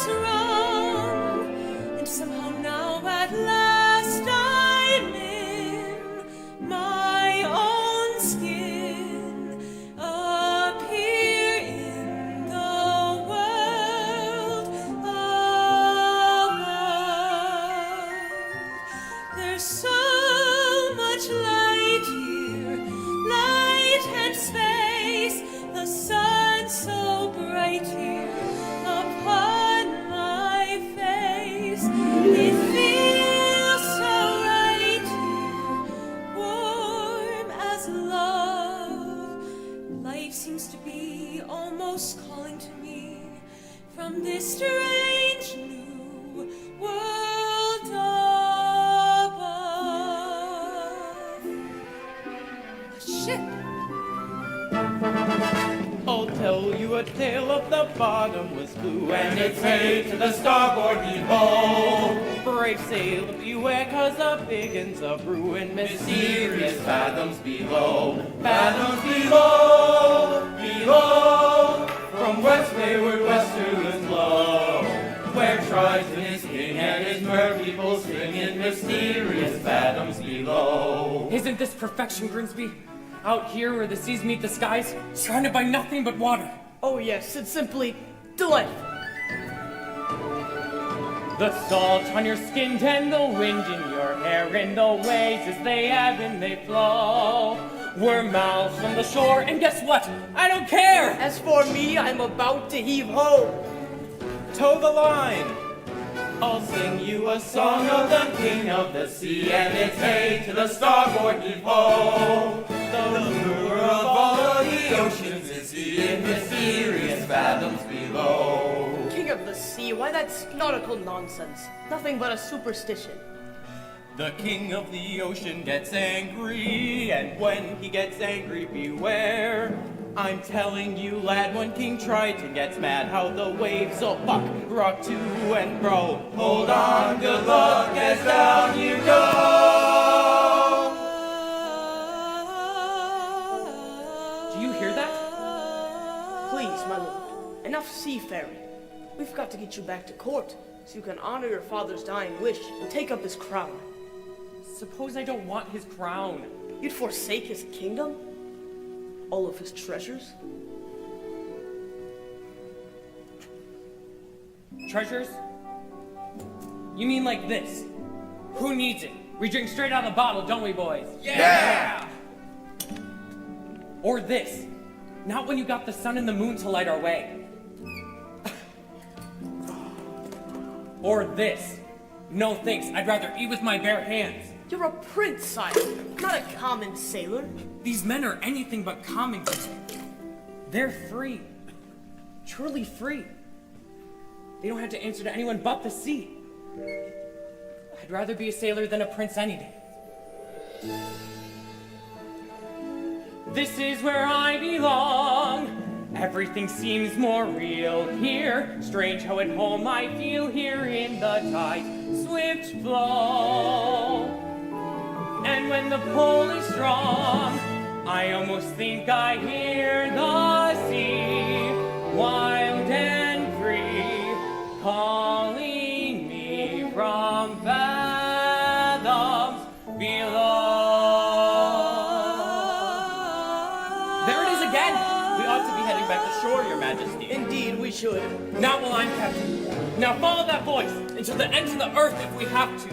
was wrong, and somehow now at last I'm in my own skin, appear in the world above. There's so much light here, light and space, the sun so bright here upon my face. It feels so right here, warm as love. Life seems to be almost calling to me from this strange new world above. A ship! I'll tell you a tale of the bottomless blue, and it's hey to the starboard heave-ho. Brave sailor beware, 'cause the big uns are brewing mysterious fathoms below. Fathoms below, below, from west wayward westerners blow, where Triton is king and his mer people sing in mysterious fathoms below. Isn't this perfection, Grimsby? Out here where the seas meet the skies, surrounded by nothing but water. Oh yes, it's simply delightful. The salt on your skin and the wind in your hair, and the waves as they ebb and they flow. We're miles from the shore, and guess what? I don't care! As for me, I'm about to heave ho. Tow the line! I'll sing you a song of the king of the sea, and it's hey to the starboard heave-ho. The lure of all of the oceans is he in mysterious fathoms below. King of the sea, why that's nautical nonsense. Nothing but a superstition. The king of the ocean gets angry, and when he gets angry, beware. I'm telling you, lad, when King Triton gets mad, how the waves will buck, rock to and fro. Hold on, good luck, as down you go. Do you hear that? Please, my lord, enough seafaring. We've got to get you back to court, so you can honor your father's dying wish and take up his crown. Suppose I don't want his crown. You'd forsake his kingdom? All of his treasures? Treasures? You mean like this? Who needs it? We drink straight out of the bottle, don't we, boys? Yeah! Or this? Not when you got the sun and the moon to light our way. Or this? No thanks, I'd rather eat with my bare hands. You're a prince, sire, not a common sailor. These men are anything but common. They're free. Truly free. They don't have to answer to anyone but the sea. I'd rather be a sailor than a prince any day. This is where I belong. Everything seems more real here. Strange how at home I feel here in the tide's swift flow. And when the pull is strong, I almost think I hear the sea, wild and free, calling me from fathoms below. There it is again! We ought to be heading back to shore, your majesty. Indeed, we should. Not while I'm captain. Now follow that voice into the ends of the earth if we have to.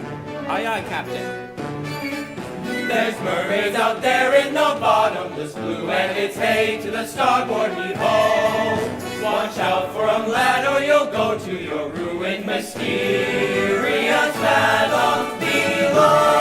Aye, aye, captain. There's mermaids out there in the bottomless blue, and it's hey to the starboard heave-ho. Watch out for 'em, lad, or you'll go to your ruin. Mysterious fathoms below.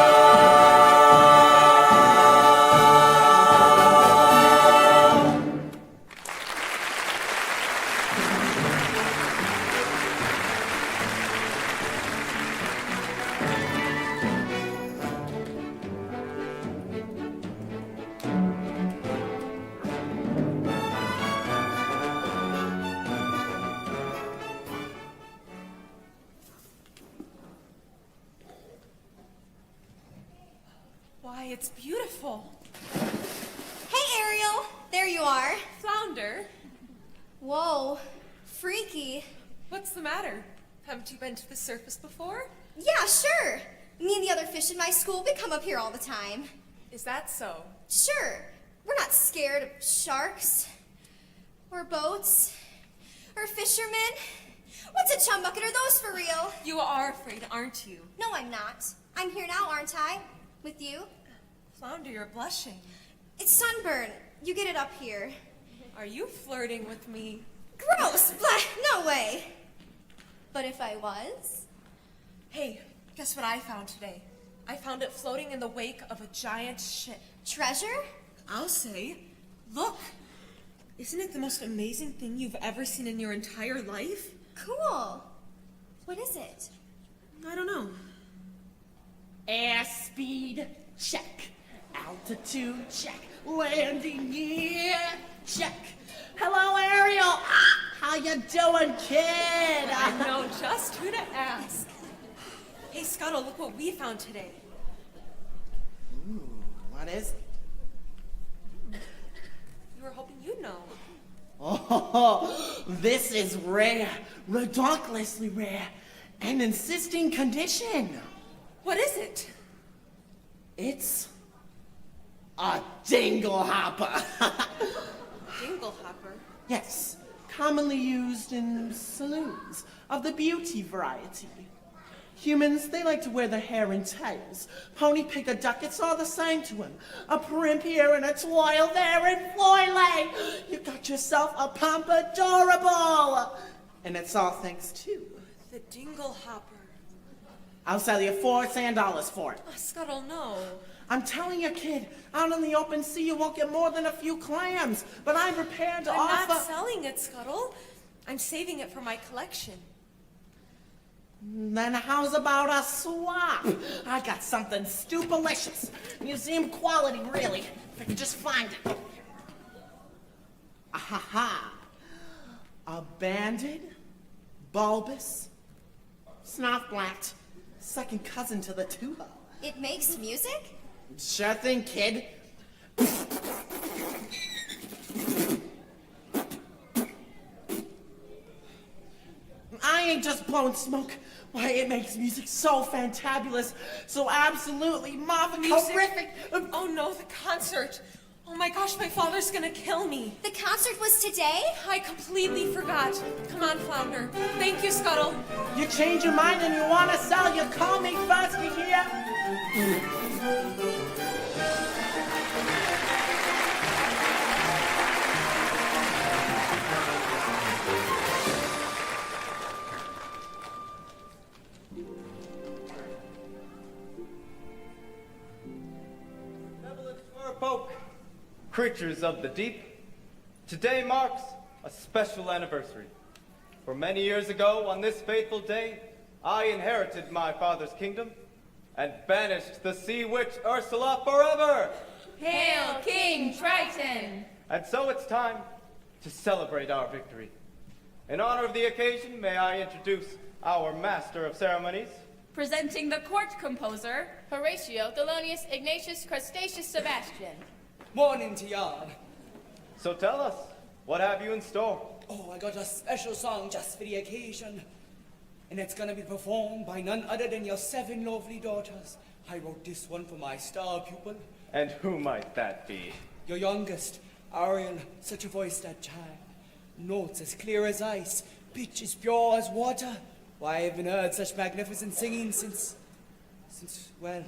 Why, it's beautiful. Hey, Ariel. There you are. Flounder, Whoa. Freaky. what's the matter? Haven't you been to the surface before? Yeah, sure. Me and the other fish in my school, we come up here all the time. Is that so? Sure. We're not scared of sharks, or boats, or fishermen. What's a chum bucket? Are those for real? You are afraid, aren't you? No, I'm not. I'm here now, aren't I? With you? Flounder, you're blushing. It's sunburn. You get it up here. Are you flirting with me? Gross! Blah! No way! But if I was? Hey, guess what I found today? I found it floating in the wake of a giant ship. Treasure? I'll say. Look! Isn't it the most amazing thing you've ever seen in your entire life? Cool. What is it? I don't know. Airspeed, check. Altitude, check. Landing gear, check. Hello, Ariel. How you doing, kid? I know just who to ask. Hey, Scuttle, look what we found today. Ooh, what is it? We were hoping you'd know. Oh, this is rare, ridiculously rare, and insisting condition. What is it? It's a dingle hopper. Dinglehopper. Yes, commonly used in saloons of the beauty variety. Humans, they like to wear their hair in tails. Pony pick a duck, it's all the same to him. A primp here and a twirl there and Floylay. You got yourself a pompadourable. And it's all thanks to. The Dinglehopper. I'll sell you $4 sand for it. Oh, Scuttle, no. I'm telling you, kid, out in the open sea you won't get more than a few clams. But I'm prepared to I'm offer... not selling it, Scuttle. I'm saving it for my collection. Then how's about a swap? I got something stupelicious. Museum quality, really. If I can just find it. Aha! A banded, bulbous, snuff-blacked, second cousin to the tuba. It makes music? Sure thing, kid. I ain't just blowing smoke. Why, it makes music so fantabulous, so absolutely Music? horrific. Oh no, the concert. Oh my gosh, my father's gonna kill me. The concert was today? I completely forgot. Come on, Flounder. Thank you, Scuttle. You change your mind and you want to sell, you call me first, you hear? Folk, creatures of the deep, today marks a special anniversary. For many years ago, on this fateful day, I inherited my father's kingdom and banished the sea witch Ursula forever. Hail, King Triton! And so it's time to celebrate our victory. In honor of the occasion, may I introduce our master of ceremonies, Presenting the court composer, Horatio Thelonious Ignatius Crustaceous Sebastian. Morning to y'all. So tell us, what have you in store? Oh, I got a special song just for the occasion. And it's gonna be performed by none other than your 7 lovely daughters. I wrote this one for my star pupil. And who might that be? Your youngest, Ariel, such a voice that child. Notes as clear as ice, pitch as pure as water. Why, I haven't heard such magnificent singing since, well...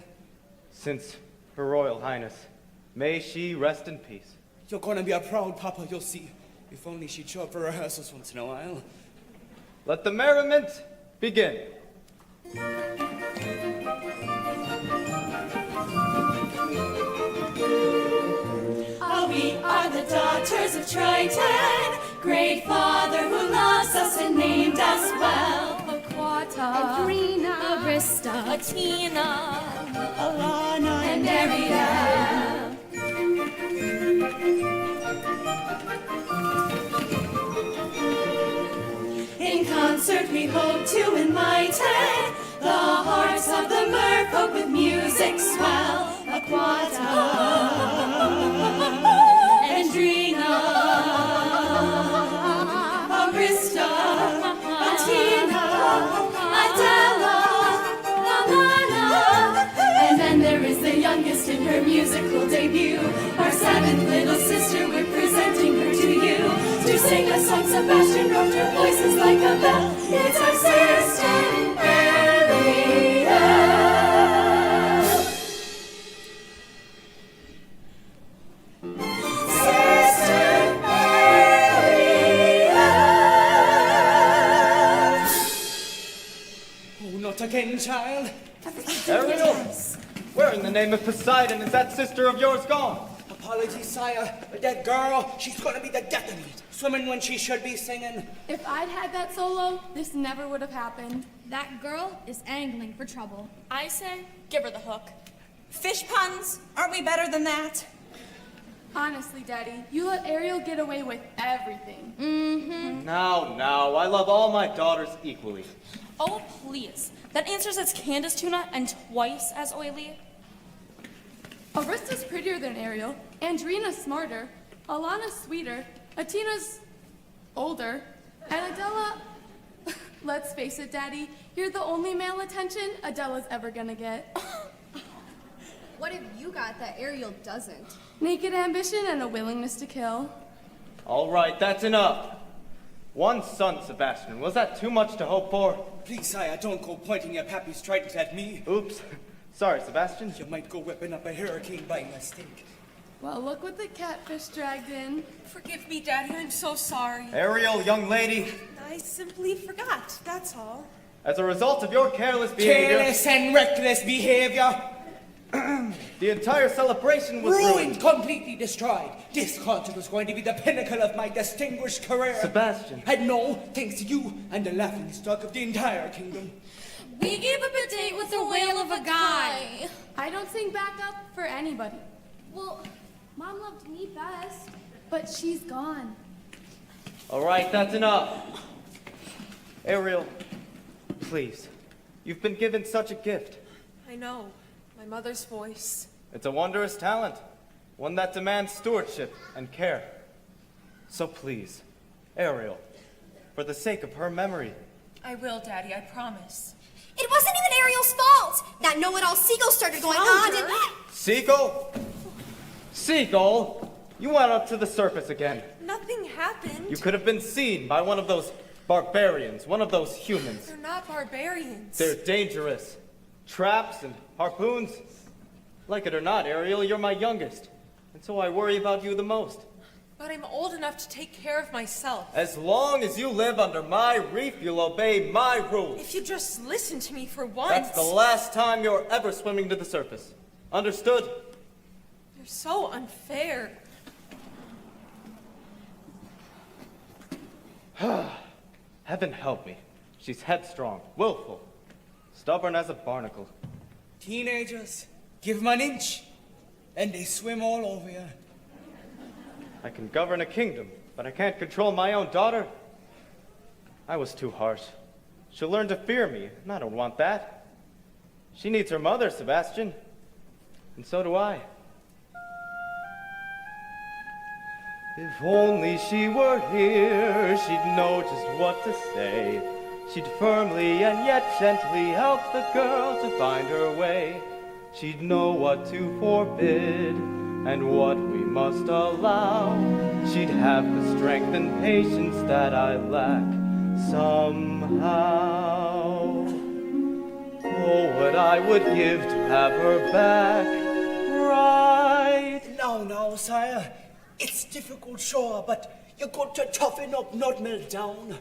Since Her Royal Highness. May she rest in peace. You're gonna be a proud papa, you'll see. If only she'd show up for rehearsals once in a while. Let the merriment begin. We are the daughters of Triton, great father who loves us and named us well. Aquata, Adrena, Arista, Athena, Alana, and Ariel. In concert we hope to enlighten the hearts of the merfolk with music swell. Aquata, Andrina, Arista, Athena, Oh, not again, child. Ariel, where in the name of Poseidon is that sister of yours gone? Apologies, sire, but that girl, she's gonna be the death of me. Swimming when she should be singing. If I'd had that solo, this never would have happened. That girl is angling for trouble. I say, give her the hook. Fish puns? Aren't we better than that? Honestly, Daddy, you let Ariel get away with everything. Now, I love all my daughters equally. Oh, please. That answer says Candace tuna and twice as oily. Arista's prettier than Ariel, Andrina's smarter, Alana's sweeter, Atina's older, and Adela... Let's face it, Daddy, you're the only male attention Adela's ever gonna get. What have you got that Ariel doesn't? Naked ambition and a willingness to kill. All right, that's enough. One son, Sebastian. Was that too much to hope for? Please, sire, don't go pointing your pappy's trident at me. Oops. Sorry, Sebastian. You might go whipping up a hurricane by mistake. Well, look what the catfish dragged in. Forgive me, Daddy, I'm so sorry. Ariel, young lady, I simply forgot, that's all. as a result of your careless behavior, Careless and reckless behavior. the entire celebration was Ruined, completely destroyed. This concert was going to be the pinnacle of my distinguished career. Sebastian. And no, thanks to you and the laughing stock of the entire kingdom. We gave up a date with a whale of a guy. I don't sing backup for anybody. Well, Mom loved me best, but she's gone. All right, that's enough. Ariel, please. You've been given such a gift. I know. My mother's voice. It's a wondrous talent, one that demands stewardship and care. So please, Ariel, for the sake of her memory. I will, Daddy, I promise. It wasn't even Ariel's fault. That know-it-all seagull started going on and... Seagull? Seagull? You went up to the surface again. Nothing happened. You could have been seen by one of those barbarians, one of those humans. They're not barbarians. They're dangerous. Traps and harpoons. Like it or not, Ariel, you're my youngest. And so I worry about you the most. But I'm old enough to take care of myself. As long as you live under my reef, you'll obey my rules. If you just listen to me for once. That's the last time you're ever swimming to the surface. Understood? You're so unfair. Heaven help me. She's headstrong, willful, stubborn as a barnacle. Teenagers, give them an inch, and they swim all over you. I can govern a kingdom, but I can't control my own daughter. I was too harsh. She'll learn to fear me, and I don't want that. She needs her mother, Sebastian. And so do I. If only she were here, she'd know just what to say. She'd firmly and yet gently help the girl to find her way. She'd know what to forbid and what we must allow. She'd have the strength and patience that I lack somehow. Oh, what I would give to have her back right. No, sire. It's difficult, sure, but you got to toughen up, not melt down.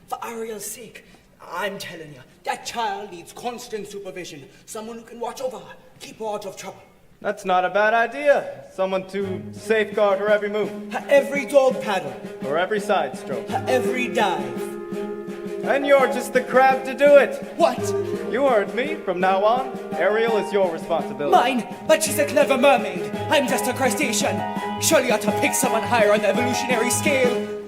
For Ariel's sake, I'm telling you, that child needs constant supervision. Someone who can watch over her, keep her out of trouble. That's not a bad idea. Someone to safeguard her every move. Her every dog paddle. Her every side stroke. Her every dive. And you're just the crab to do it. What? You heard me. From now on, Ariel is your responsibility. Mine? But she's a clever mermaid. I'm just a crustacean. Surely you ought to pick someone higher on the evolutionary scale.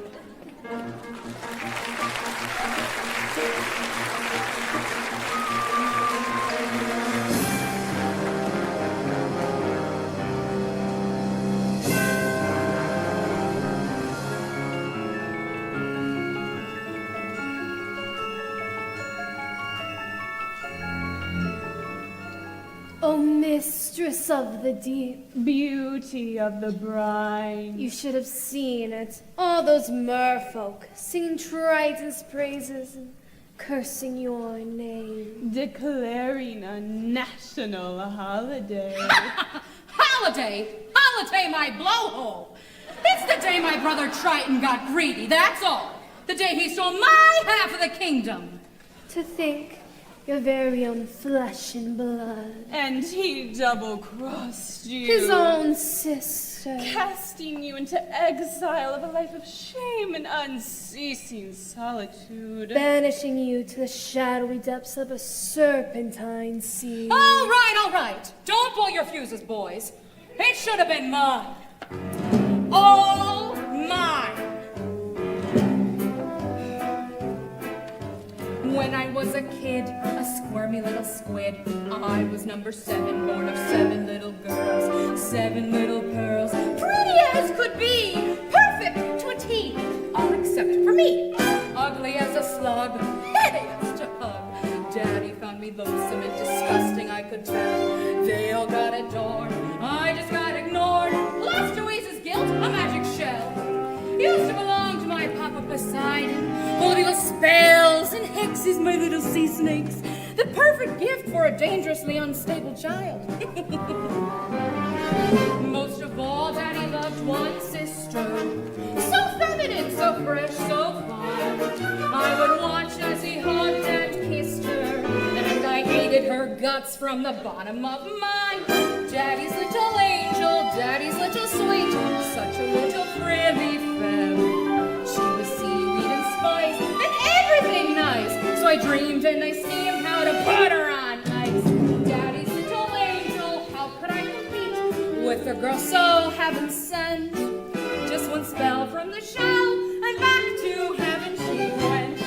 O mistress of the deep, Beauty of the brine. you should have seen it. All those merfolk singing Triton's praises and cursing your name. Declaring a national holiday. Holiday? Holiday, my blowhole! It's the day my brother Triton got greedy, that's all. The day he stole my half of the kingdom. To think your very own flesh and blood. And he double-crossed you. His own sister. Casting you into exile of a life of shame and unceasing solitude. Banishing you to the shadowy depths of a serpentine sea. All right. Don't blow your fuses, boys. It should have been mine. All mine. When I was a kid, a squirmy little squid, I was number 7, born of 7 little girls, 7 little pearls, pretty as could be, perfect to a T, all except for me. Ugly as a slug, hideous to hug. Daddy found me loathsome and disgusting, I could tell. They all got adored, I just got ignored. Left to ease his guilt, a magic shell. Used to belong to my Papa Poseidon, holding with spells and hexes, my little sea snakes. The perfect gift for a dangerously unstable child. Most of all, Daddy loved one sister. So feminine, so fresh, so fine. I would watch as he hugged and kissed her, and I hated her guts from the bottom of mine. Daddy's little angel, Daddy's little sweet, such a little frilly femme. She was seaweed and spice and everything nice, so I dreamed and I schemed how to put her on ice. Daddy's little angel, how could I compete with a girl so heaven sent? Just one spell from the shell, and back to heaven she went.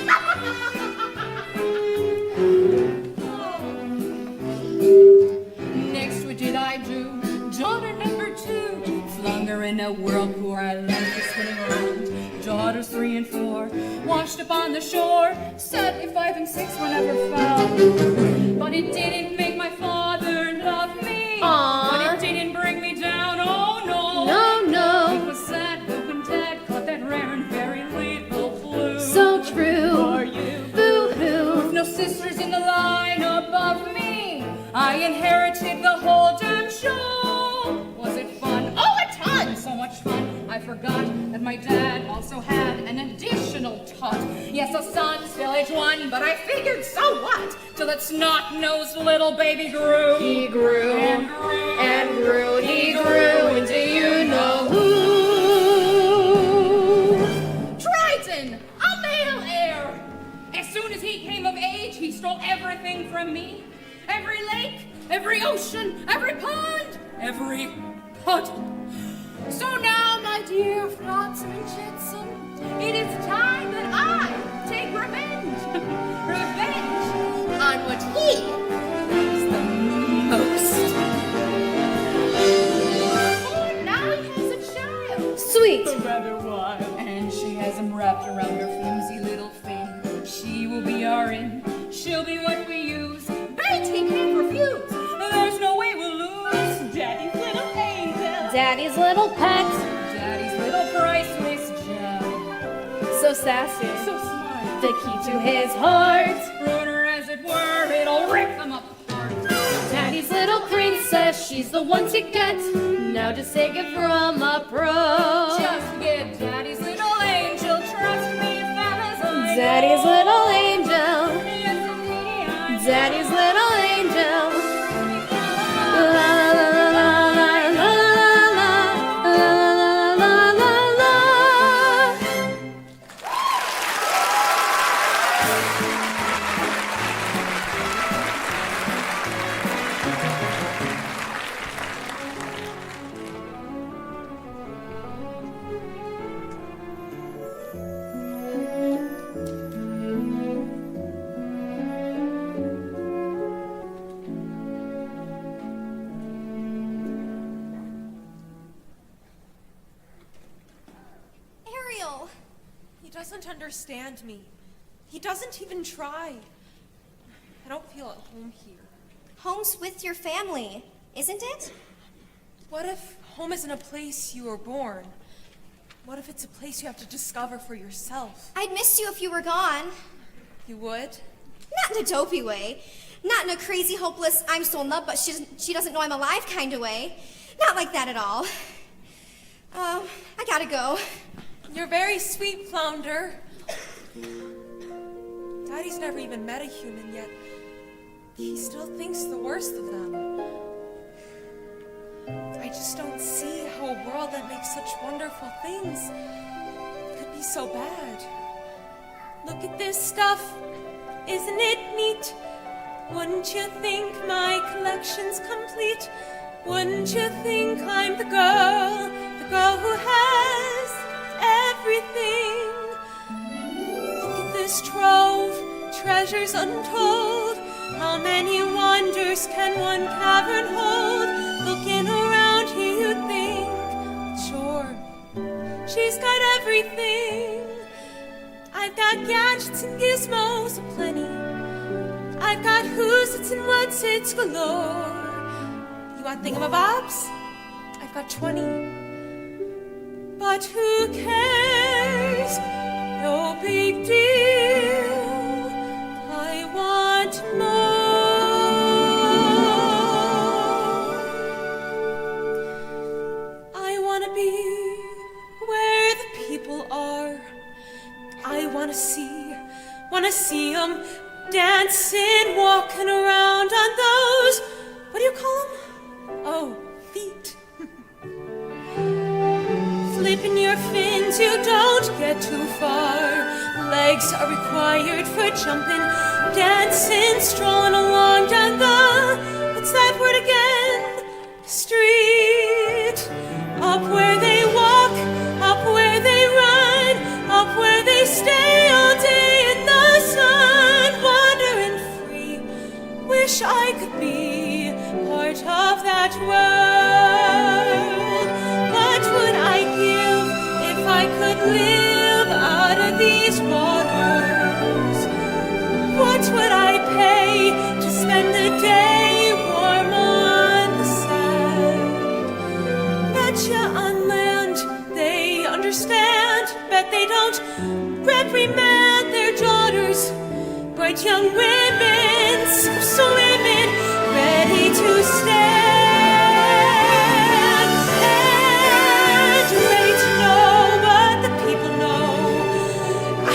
Next, what did I do? Daughter number 2, flung her in a whirlpool. I left her spinning around. Daughters 3 and 4, washed up on the shore. Sadly, 5 and 6 were never found. But it didn't make my father love me. Aww. But it didn't bring me down. Oh no. No. It was sad that when Dad caught that rare and very lethal flu. So true. For you. Boo-hoo. With no sisters in the line above me, I inherited the whole damn show. Was it fun? Oh, a ton! So much fun. I forgot that my dad also had an additional tot. Yes, a son, still age 1, but I figured, so what? Till that snot-nosed little baby grew. He grew and grew and grew. He grew into you know who. Triton, a male heir. As soon as he came of age, he stole everything from me. Every lake, every ocean, every pond, every puddle. So now, my dear Flotsam and Jetsam, it is time that I take revenge. Revenge on what he loves the most. Oh, now he has a child. Sweet. Rather wild. And she has him wrapped around her flimsy little finger. She will be our in. She'll be what we use. Bait he can't refuse. There's no way we'll lose. Daddy's little angel. Daddy's little pet. Daddy's little priceless gem. So sassy. So smart. The key to his heart. Ruiner as it were, it'll rip them apart. Daddy's little princess, she's the one to get. Now just take it from a pro. Just get Daddy's little angel. Trust me, fellas, I Daddy's know. little angel. Yes, indeed, I Daddy's know. little angel. La la la la la la la la la la. Ariel! He doesn't understand me. He doesn't even try. I don't feel at home here. Home's with your family, isn't it? What if home isn't a place you were born? What if it's a place you have to discover for yourself? I'd miss you if you were gone. You would? Not in a dopey way. Not in a crazy, hopeless, I'm still in love, but she doesn't know I'm alive kind of way. Not like that at all. I gotta go. You're very sweet, Flounder. Daddy's never even met a human yet. he still thinks the worst of them. I just don't see how a world that makes such wonderful things could be so bad. Look at this stuff. Isn't it neat? Wouldn't you think my collection's complete? Wouldn't you think I'm the girl who has everything? Look at this trove, treasures untold. How many wonders can one cavern hold? Looking around here you'd think, sure, she's got everything. I've got gadgets and gizmos aplenty. I've got who's its and what's its galore. You want thingamabobs? I've got 20. But who cares? No big deal. I want more. I want to be where the people are. I want to see them dancing, walking around on those, what do you call them? Oh, feet. Flipping your fins, you don't get too far. Legs are required for jumping, dancing, strolling along down the, what's that word again? Street. Up where they walk, up where they run, up where they stay all day in the sun, wandering free. Wish I could be part of that world. What would I give if I could live out of these waters? What would I pay to spend the day warm on the sand? Betcha on land they understand, bet they don't reprimand their daughters. Bright young women, swimming, ready to stand and ready to know what the people know.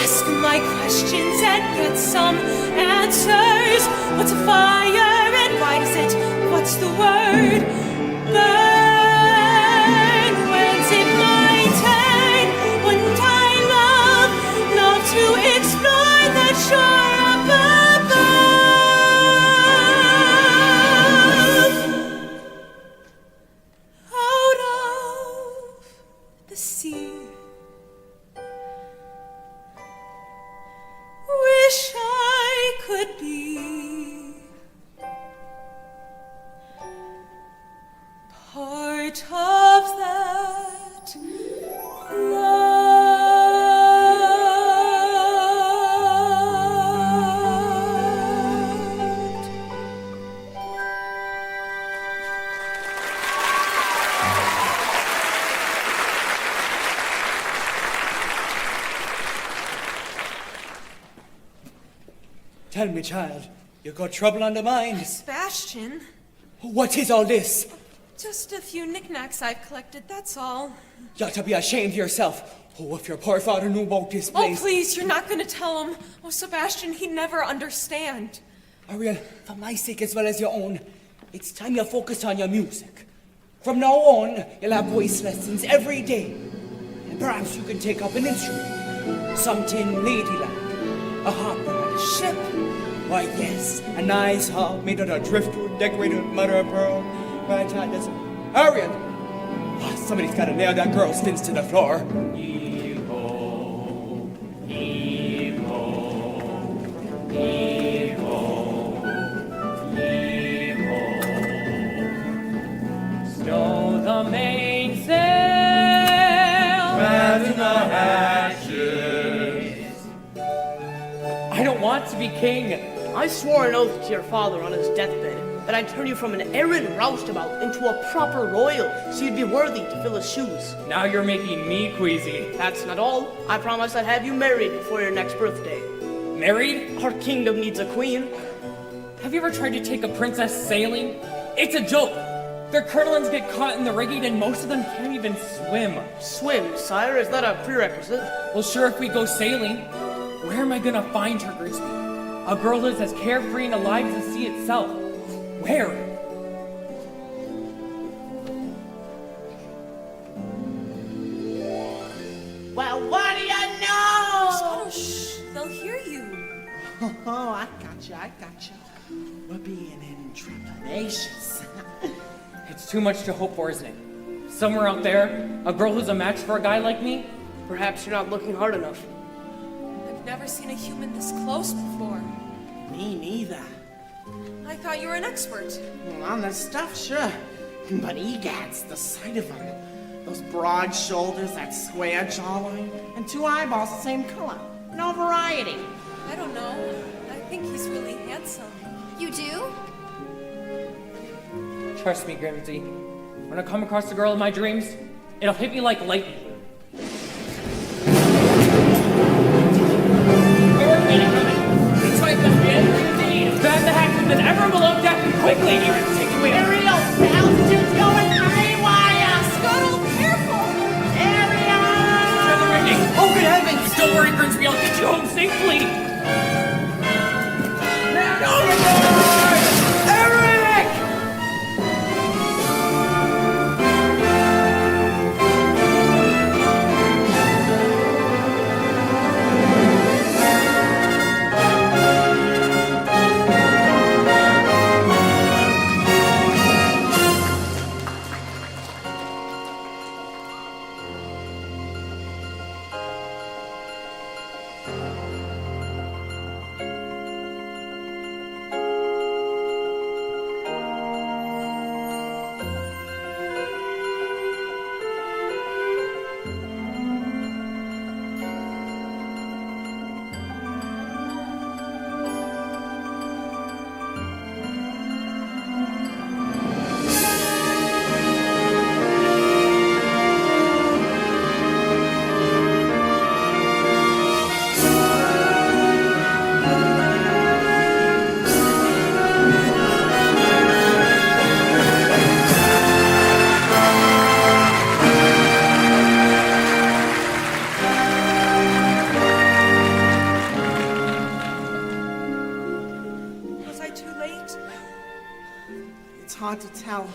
Ask my questions and get some answers. What's a fire and why does it? What's the word? Burn. When's it my turn? Wouldn't I love to explore that shore up above? Out of the sea. Wish I could be part of that world. Tell me, child, you got trouble on the mind. Sebastian, What is all this? just a few knickknacks I've collected, that's all. You ought to be ashamed of yourself. Oh, if your poor father knew about this Oh, place. please, you're not going to tell him. Oh, Sebastian, he'd never understand. Ariel, for my sake as well as your own, it's time you focused on your music. From now on, you'll have voice lessons every day. And perhaps you can take up an instrument. Something ladylike. A harp, a ship. Why, yes, a nice harp made out of driftwood decorated with mother of pearl. Right, listen. Ariel! Oh, somebody's got to nail that girl's fins to the floor. Stow the mainsail. Fasten the hatches. I don't want to be king. I swore an oath to your father on his deathbed that I'd turn you from an errant roustabout into a proper royal, so you'd be worthy to fill his shoes. Now you're making me queasy. That's not all. I promised I'd have you married before your next birthday. Married? Our kingdom needs a queen. Have you ever tried to take a princess sailing? It's a joke. Their curlins get caught in the rigging and most of them can't even swim. Swim, sire? Is that a prerequisite? Well, sure, if we go sailing. Where am I gonna find her, Grimsby? A girl who is as carefree and alive as the sea itself. Where? Well, what do you know? Scuttle, shh. They'll hear you. Oh, I gotcha. We're being intrepidatious. It's too much to hope for, isn't it? Somewhere out there, a girl who's a match for a guy like me? Perhaps you're not looking hard enough. I've never seen a human this close before. Me neither. I thought you were an expert. On this stuff, sure. But egads, the sight of them. Those broad shoulders, that square jawline, and 2 eyeballs the same color. No variety. I don't know. I think he's really handsome. You do? Trust me, Grimsy. When I come across the girl of my dreams, it'll hit me like lightning. It's right, Lesbian. Bad the hackers than ever below deck and quickly take away. Ariel, the altitude's going haywire! Scuttle, careful! Ariel! Oh, good heavens! Don't worry, Grimsby, I'll get you home safely! Eric! hard to tell.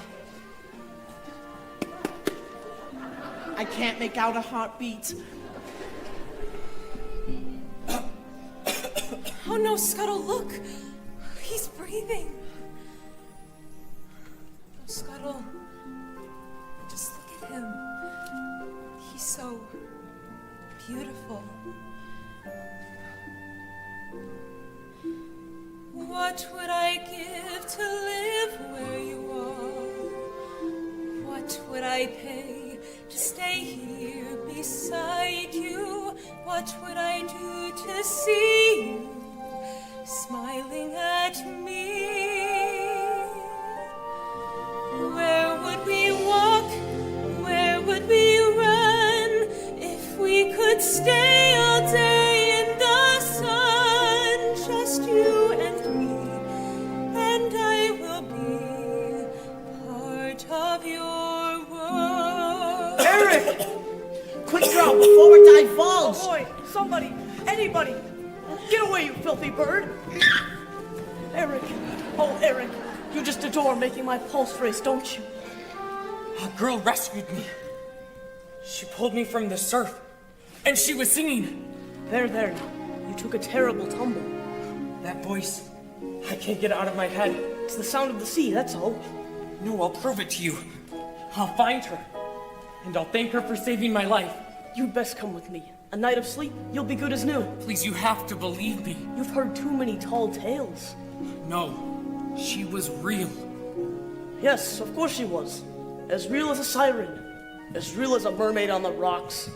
I can't make out a heartbeat. Oh no, Scuttle, look! He's breathing. Oh, Scuttle, just look at him. He's so beautiful. What would I give to live where you are? What would I pay to stay here beside you? What would I do to see you smiling at me? Where would we walk? Where would we run if we could stay all day in the sun? Just you and me, and I will be part of your world. Eric! Quick draw before it divulge! Oh boy, somebody, anybody, get away, you filthy bird! Eric, oh Eric, you just adore making my pulse race, don't you? A girl rescued me. She pulled me from the surf, and she was singing. There, you took a terrible tumble. That voice, I can't get it out of my head. It's the sound of the sea, that's all. No, I'll prove it to you. I'll find her, and I'll thank her for saving my life. You'd best come with me. A night of sleep, you'll be good as new. Please, you have to believe me. You've heard too many tall tales. No, she was real. Yes, of course she was. As real as a siren. As real as a mermaid on the rocks.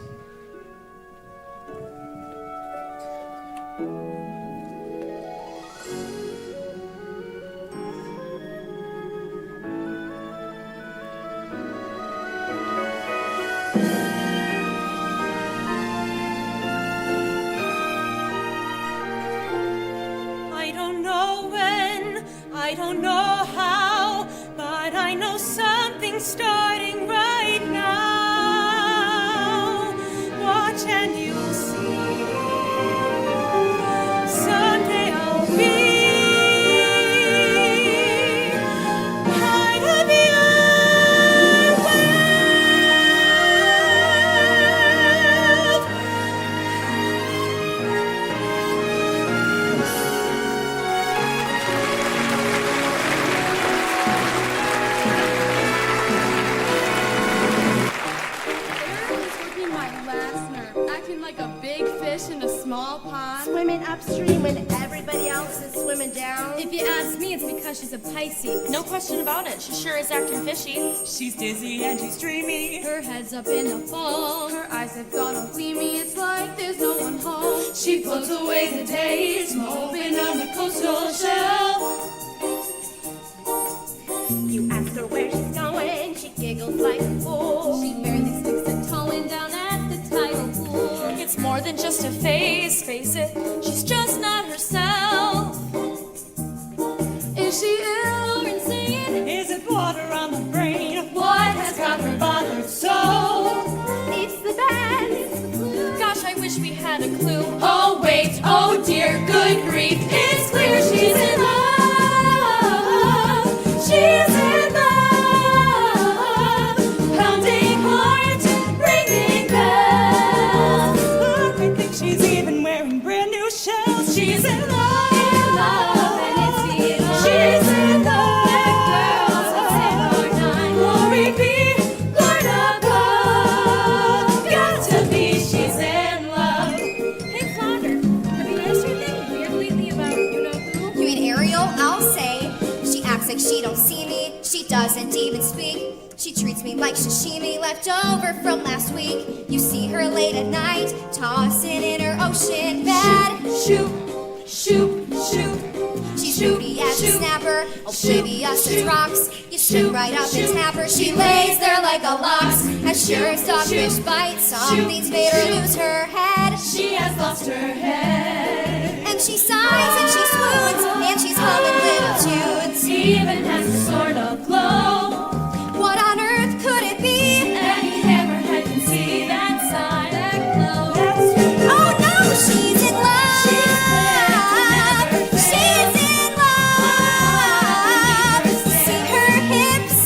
I don't know when, I don't know how, but I know something's starting right now. Watch and you'll see. Someday I'll be upstream when everybody else is swimming down? If you ask me, it's because she's a Pisces. No question about it. She sure is acting fishy. She's dizzy and she's dreamy. Her head's up in the fall. Her eyes have gone all gleamy. It's like there's no one home. She floats away the days, moping on the coastal shelf. You ask her where she's going, she giggles like a fool. She barely sticks a toe in down at the tidal pool. It's more than just a phase, face it. She's just not herself. Is she ill or insane? Is it water on the brain? What has got her bothered so? It's the band, it's the blue. Gosh, I wish we had a clue. Oh wait, oh dear, good grief. It's clear she's in love. She's in love. Pounding heart, ringing bells. Look, I think she's even wearing brand new shells. She's in love. And it's the She's in love. girls have said for nine. Glory be, Lord above. Got to be, she's in love. Hey, Flounder, have you noticed anything weird lately about you-know-who? You mean Ariel? I'll say. She acts like she don't see me. She doesn't even speak. She treats me like sashimi left over from last week. You see her late at night, tossing in her ocean bed. Shoot, shoot, shoot. She's moody as a snapper, oblivious as rocks. You sit right up and tap her. She lays there like a lox. As sure as dogfish bites, something's made her lose her head. She has lost her head. And she sighs and she swoons, and she's humming little tunes. Even has a sort of glow. What on earth could it be? Any hammerhead can see that side, that glow. Oh no, she's in love. She's in love. See her hips,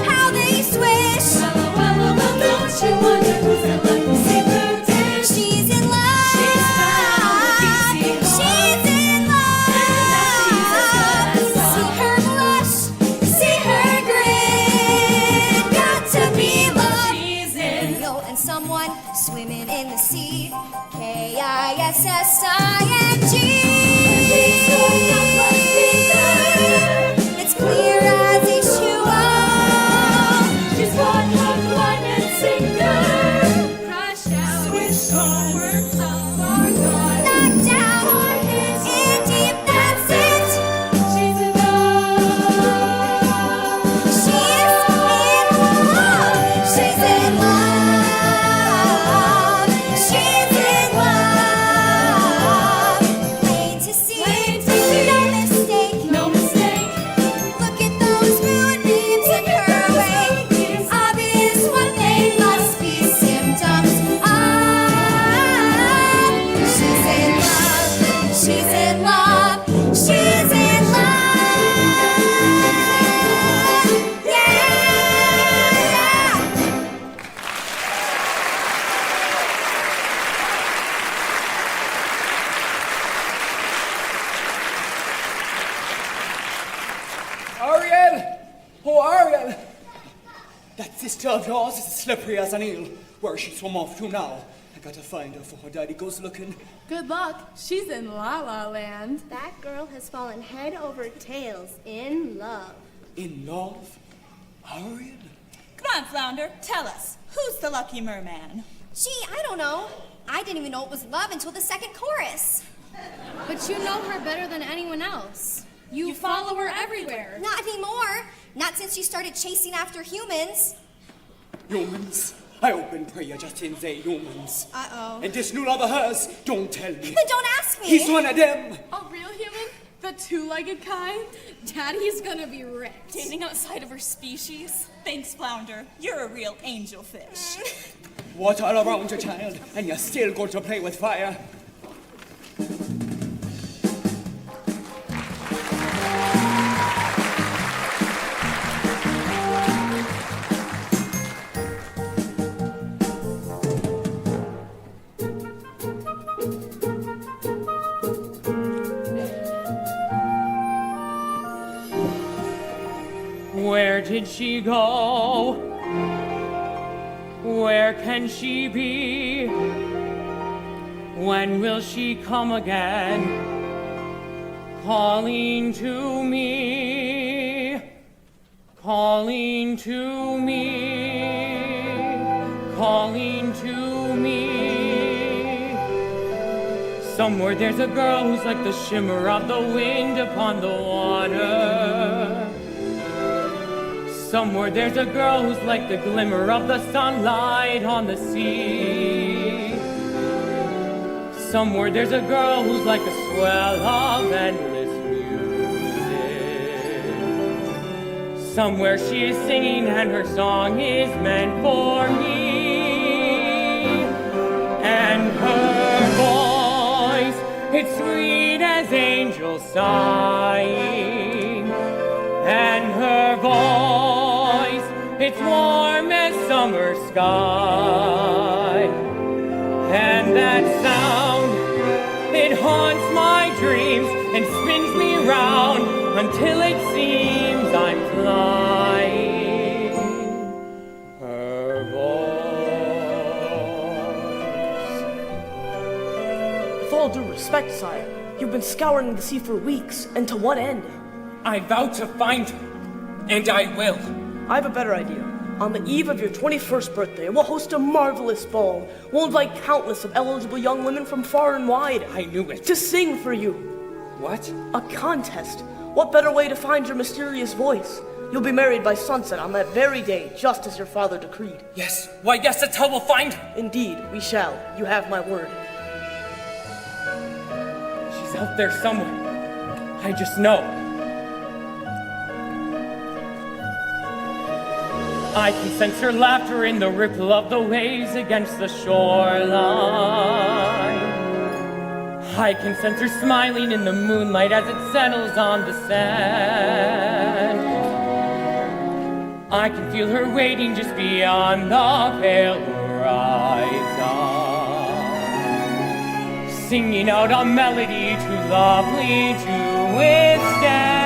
how they swish. Well, don't you wonder who's in love? See her dance. She's in love. She's in love. See her blush, see her grin. Got to be love. She's in. Real and someone swimming in the sea. Kissing. It's clear as H2O. She's one hot climate sinker. Crush out. Switch on. Worked up or gone. Knocked down. In deep, that's it. She's in love. She's in love. She's in love. She's in love. Plain to see. No mistake. No mistake. Look at those moonbeams in her way. Obvious what they must be symptoms of. She's in love. She's in love. She's in love. Yeah. Ariel! Oh, Ariel! That sister of yours is as slippery as an eel. Where's she swum off to now? I gotta find her before her daddy goes looking. Good luck. She's in La La Land. That girl has fallen head over tails in love. In love? Ariel? Come on, Flounder, tell us. Who's the lucky merman? Gee, I don't know. I didn't even know it was love until the second chorus. But you know her better than anyone else. You follow her everywhere. Not anymore. Not since she started chasing after humans. Humans? I hope and pray you just didn't say humans. Uh-oh. And this new love of hers, don't tell me. Then don't ask me. He's one of them. A real human? The two-legged kind? Daddy's gonna be ripped. Dating outside of her species? Thanks, Flounder. You're a real angelfish. What all around you, child? And you're still going to play with fire? Where did she go? Where can she be? When will she come again? calling to me, calling to me, calling to me. Somewhere there's a girl who's like the shimmer of the wind upon the water. Somewhere there's a girl who's like the glimmer of the sunlight on the sea. Somewhere there's a girl who's like a swell of endless music. Somewhere she is singing and her song is meant for me. And her voice, it's sweet as angels sighing. And her voice, it's warm as summer sky. And that sound, it haunts my dreams and spins me round until it seems I'm flying. Her voice. With all due respect, sire, you've been scouring the sea for weeks, and to what end? I vow to find her, and I will. I have a better idea. On the eve of your 21st birthday, we'll host a marvelous ball. We'll invite countless of eligible young women from far and wide. I knew it. To sing for you. What? A contest. What better way to find your mysterious voice? You'll be married by sunset on that very day, just as your father decreed. Yes. Why, yes, that's how we'll find her. Indeed, we shall. You have my word. She's out there somewhere. I just know. I can sense her laughter in the ripple of the waves against the shoreline. I can sense her smiling in the moonlight as it settles on the sand. I can feel her waiting just beyond the pale horizon, singing out a melody too lovely to withstand.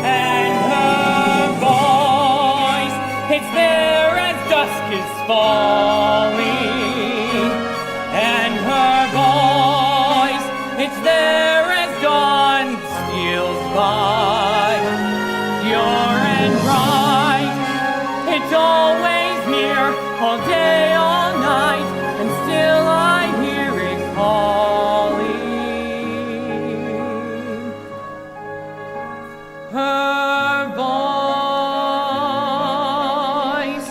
And her voice, it's there as dusk is falling. And her voice, it's there as dawn steals by. Pure and bright, it's always near, all day, all night, and still I hear it calling. Her voice.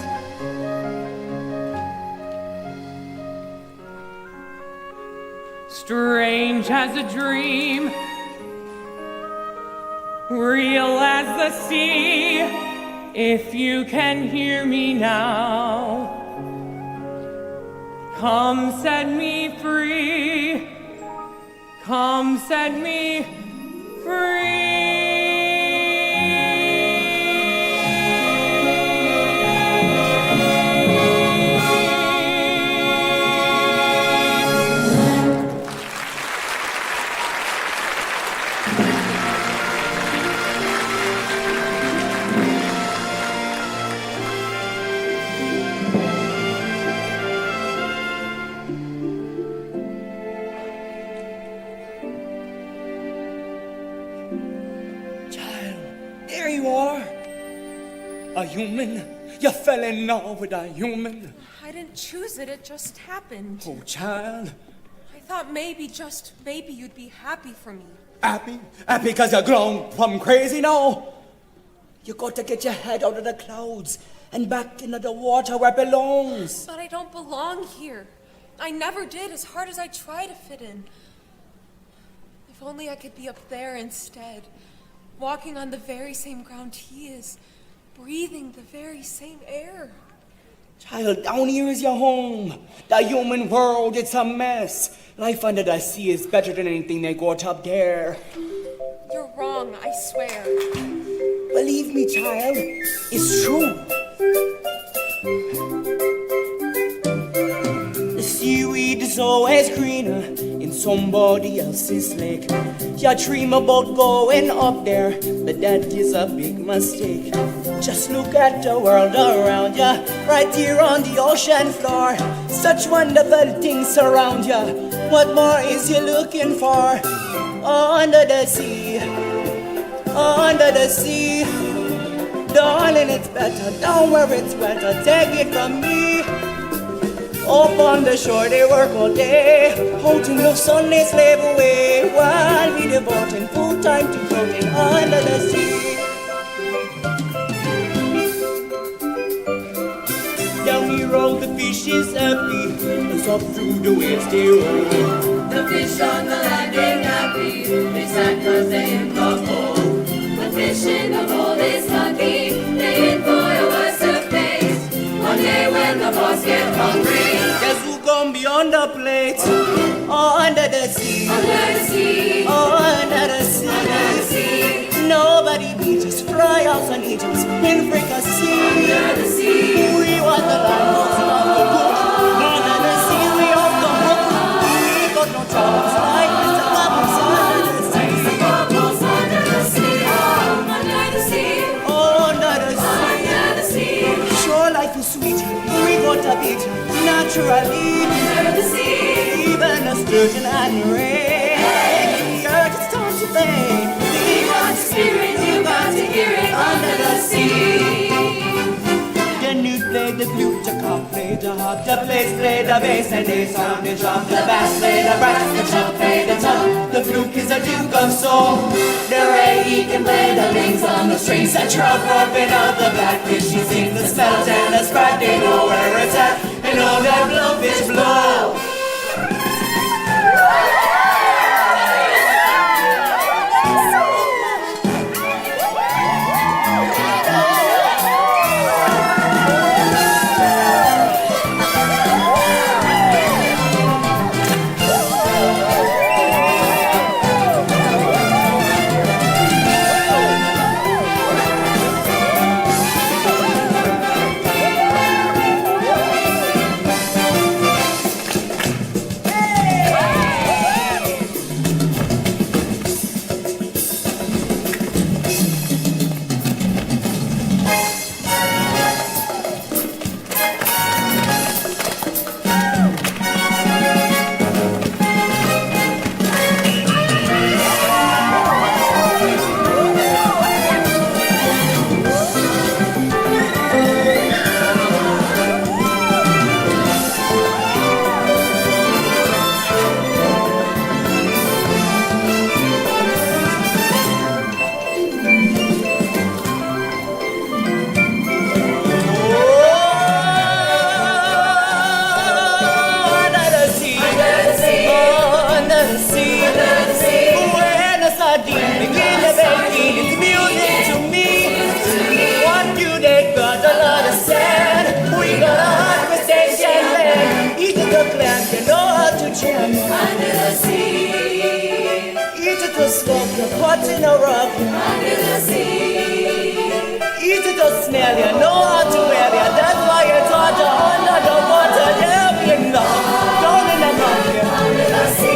Strange as a dream, real as the sea. If you can hear me now, come set me free. Come set me There you are. A human. You fell in love with a human. I didn't choose it, it just happened. Oh, child. I thought maybe, just maybe, you'd be happy for me. Happy? Happy because you're grown plumb crazy now? You got to get your head out of the clouds and back into the water where it belongs. But I don't belong here. I never did, as hard as I try to fit in. If only I could be up there instead, walking on the very same ground he is, breathing the very same air. Child, down here is your home. The human world, it's a mess. Life under the sea is better than anything they got up there. You're wrong, I swear. Believe me, child, it's true. The seaweed is always greener in somebody else's lake. You dream about going up there, but that is a big mistake. Just look at the world around ya, right here on the ocean floor. Such wonderful things surround ya. What more is you looking for? under the sea, under the sea. Darling, it's better down where it's wetter, take it from me. Up on the shore they work all day, out in the sun they slave away, while we devoting full time to floating under the sea. Down the road the fish is happy, as up through the waves they roll. The fish on the land ain't happy, they sad 'cause they in the hole. The fish in the hole is lucky, they in for a worse fate. One day when the boss get hungry, guess who gon' be on the plate? Under the sea, under the sea, under the sea, under the sea. Nobody beats us, fry us and eat us in fricassee. Under the sea, we want the land most of the book. Under the sea, we off the hook. We got no troubles, like Mr. Bubbles under the sea. Mr. Bubbles under the sea, oh, under the sea, under the sea, under the sea. Sure life is sweet, we got a beat naturally. Under the sea, even a sturgeon and rain. Girl, it's time to play. We want spirit, you got to hear it under the sea. The newt played the flute, the cop played the harp, the bass played the bass, and they sounded drum. The bass played the brass, the chop played the tongue. The fluke is a duke of soul. The ray, he can play the links on the strings. The trout warping out the blackfish, he sings the spells and the sprite. They know where it's at, and all that blowfish blow. Under the sea, eat it to smoke your pot in a rug. Under the sea, eat it to smell you, know how to wear you. That's why you taught you under the water. Yeah, we know, down in the mud. Under the sea.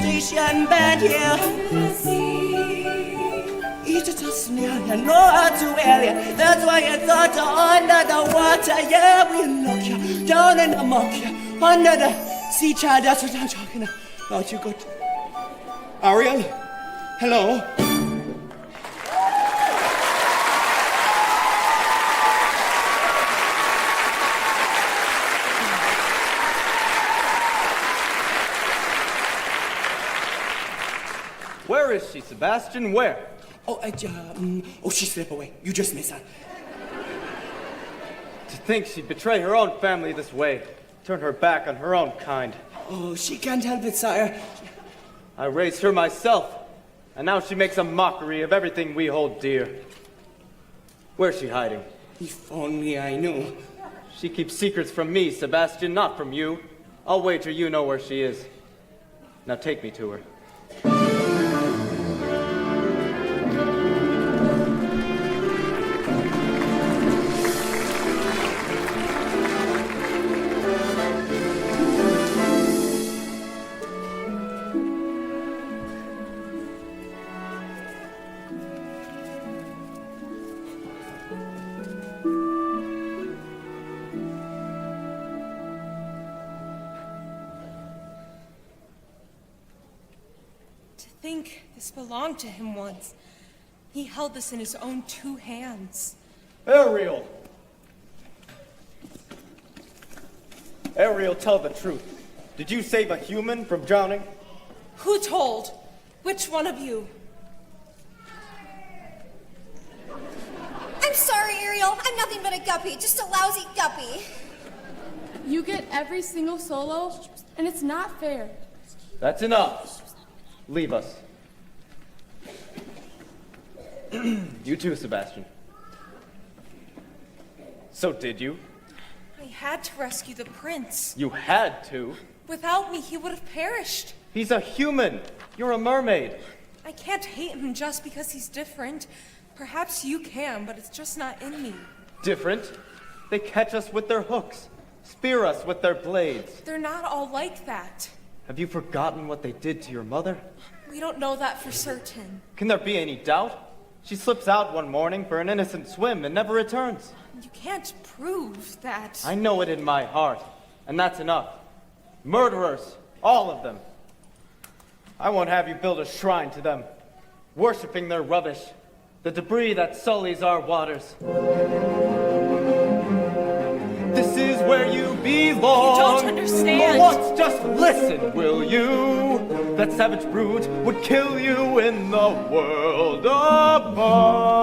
Station band, yeah. Eat it to snail, you know how to wear you. That's why you thought you under the water, yeah. We look you down in the muck, you under the sea, child. That's what I'm talking about. You good, Ariel? Hello. Where is she, Sebastian? Where? Oh, she slipped away. You just miss her. think she'd betray her own family this way, turn her back on her own kind. Oh, she can't help it, sire. I raised her myself, and now she makes a mockery of everything we hold dear. Where's she hiding? If only I knew. She keeps secrets from me, Sebastian, not from you. I'll wager you know where she is. Now take me to her. Think this belonged to him once. He held this in his own 2 hands. Ariel! Ariel, tell the truth. Did you save a human from drowning? Who told? Which one of you? I'm sorry, Ariel. I'm nothing but a guppy, just a lousy guppy. You get every single solo, and it's not fair. That's enough. Leave us. You too, Sebastian. So did you? I had to rescue the prince. You had to? Without me, he would have perished. He's a human. You're a mermaid. I can't hate him just because he's different. Perhaps you can, but it's just not in me. Different? They catch us with their hooks, spear us with their blades. They're not all like that. Have you forgotten what they did to your mother? We don't know that for certain. Can there be any doubt? She slips out one morning for an innocent swim and never returns. You can't prove that. I know it in my heart, and that's enough. Murderers, all of them. I won't have you build a shrine to them, worshipping their rubbish, the debris that sullies our waters. This is where you belong. You don't understand. For once, just listen, will you? That savage brute would kill you in the world above.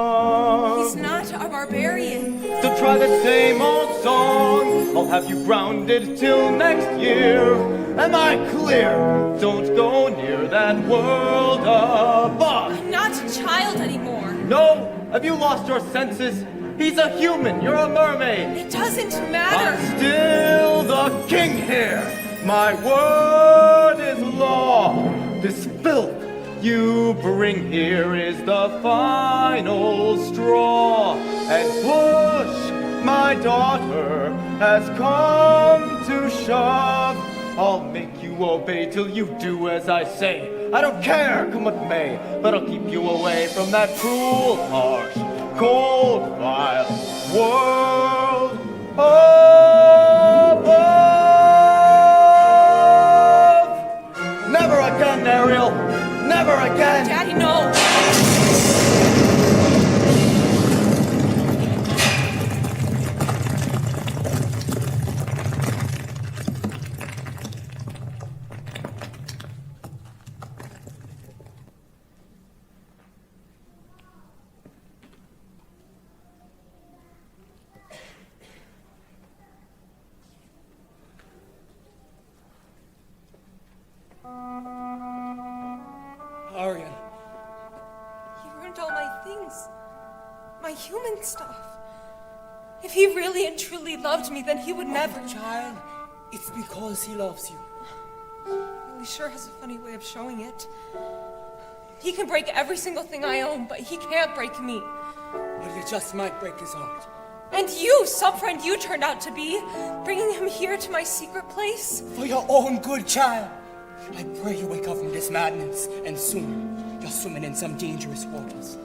He's not a barbarian. So try the same old song. I'll have you grounded till next year. Am I clear? Don't go near that world above. I'm not a child anymore. No? Have you lost your senses? He's a human. You're a mermaid. It doesn't matter. I'm still the king here. My word is law. This filth you bring here is the final straw. And Bush, my daughter, has come to shove. I'll make you obey till you do as I say. I don't care, come what may, but I'll keep you away from that cruel, harsh, cold, vile world above. Never again, Ariel. Never again. Daddy, no. Ariel. He ruined all my things. My human stuff. If he really and truly loved me, then he would never. Child, it's because he loves you. He sure has a funny way of showing it. He can break every single thing I own, but he can't break me. Well, you just might break his heart. And you, some friend you turned out to be, bringing him here to my secret place. For your own good, child. I pray you wake up from this madness, and soon you're swimming in some dangerous waters.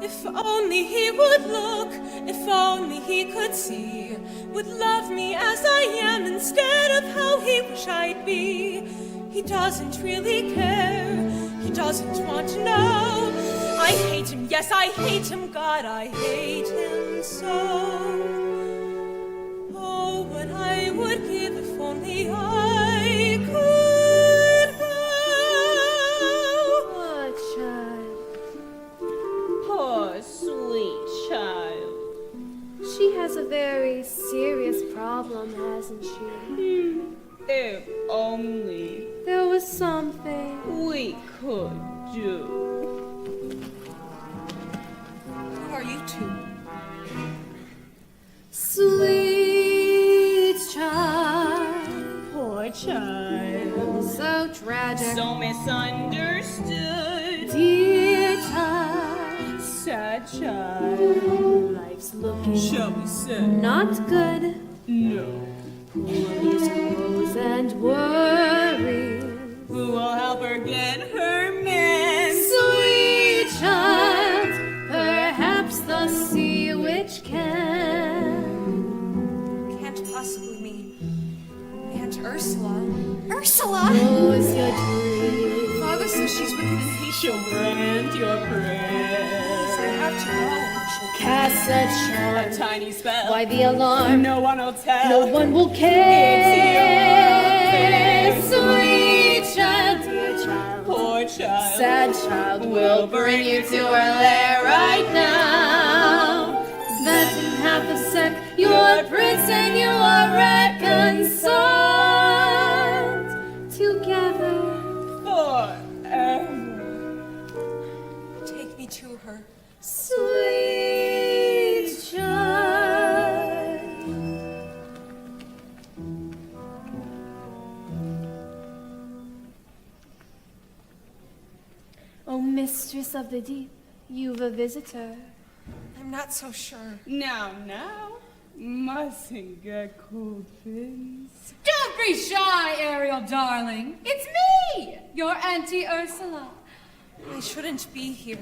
If only he would look, if only he could see, would love me as I am instead of how he wish I'd be. He doesn't really care, he doesn't want to know. I hate him, yes, I hate him, God, I hate him so. Oh, what I would give if only I could go. What, child? has a very serious problem, hasn't she? If only There was something. we could do. Who are you two? Sweet child, Poor child, so tragic. so misunderstood. Dear child, Sad child, life's looking shall we say? not good. No. Poor little woes and worries. Who will help her get her man? Sweet child, perhaps the sea witch can. Can't possibly mean Aunt Ursula. Ursula? Close your dreams. Father says she's wicked and hateful. She'll grant your prayers. I have to go. Cast a charm. A tiny spell. Why the alarm? No one will tell. No one will care. It's Sweet child, dear child, Poor child. sad child, we'll bring you to her lair right now. That in half a sec, your prince and you are reconciled together. Forever. Take me to her. Sweet child. Oh, mistress of the deep, you've a visitor. I'm not so sure. Now, mustn't get cold fins. Don't be shy, Ariel, darling. It's me, your Auntie Ursula. I shouldn't be here.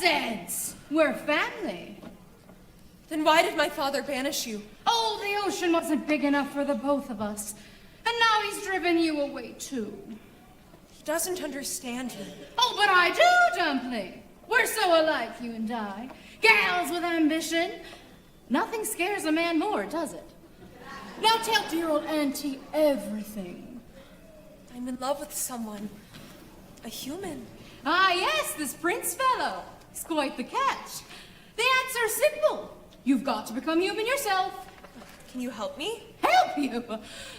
Nonsense! We're family. Then why did my father banish you? Oh, the ocean wasn't big enough for the both of us. And now he's driven you away, too. He doesn't understand you. Oh, but I do, Dumpling. We're so alike, you and I. Gals with ambition. Nothing scares a man more, does it? Now tell dear old Auntie everything. I'm in love with someone. A human. Ah, yes, this prince fellow. He's quite the catch. The answer's simple. You've got to become human yourself. Can you help me? Help you?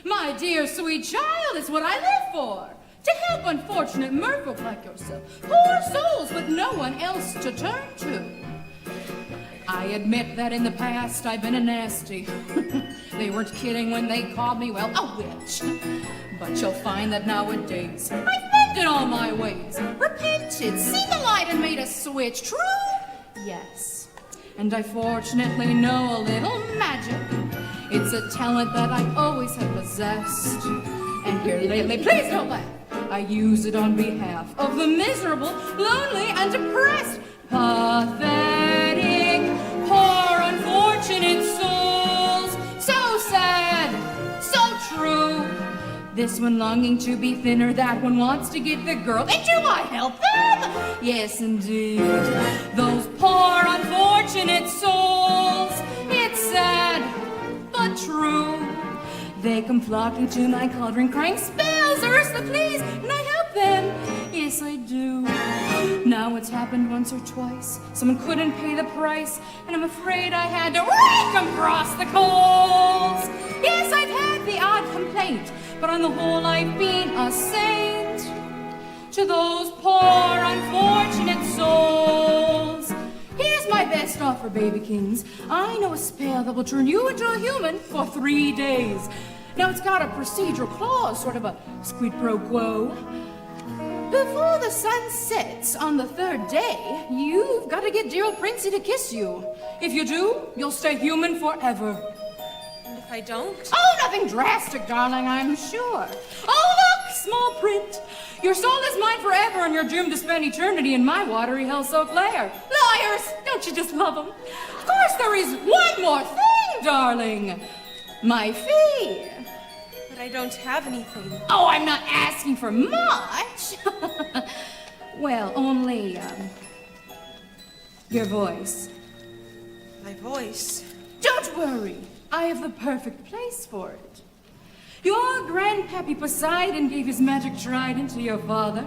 My dear sweet child, it's what I live for. To help unfortunate merfolk like yourself. Poor souls with no one else to turn to. I admit that in the past I've been a nasty. They weren't kidding when they called me, well, a witch. But you'll find that nowadays I've mended all my ways. Repented, seen the light and made a switch. True? Yes. And I fortunately know a little magic. It's a talent that I always have possessed. And here lately, please don't laugh, I use it on behalf of the miserable, lonely, and depressed. Pathetic, poor, unfortunate souls. So sad, so true. This one longing to be thinner, that one wants to get the girl. And do I help them? Yes, indeed. Those poor, unfortunate souls. It's sad, but true. They come flocking to my cauldron, crying, spells, Ursula, please, and I help them. Yes, I do. Now it's happened once or twice. Someone couldn't pay the price, and I'm afraid I had to rake 'em across the coals. Yes, I've had the odd complaint, but on the whole I've been a saint to those poor, unfortunate souls. Here's my best offer, baby kings. I know a spell that will turn you into a human for 3 days. Now, it's got a procedural clause, sort of a quid pro quo. Before the sun sets on the 3rd day, you've got to get dear old Princey to kiss you. If you do, you'll stay human forever. And if I don't? Oh, nothing drastic, darling, I'm sure. Oh, look, small print. Your soul is mine forever, and you're doomed to spend eternity in my watery hell-soaked lair. Liars! Don't you just love them? Of course, there is one more thing, darling. My fee. But I don't have anything. Oh, I'm not asking for much. Well, only, your voice. My voice? Don't worry. I have the perfect place for it. Your grandpappy Poseidon gave his magic trident to your father.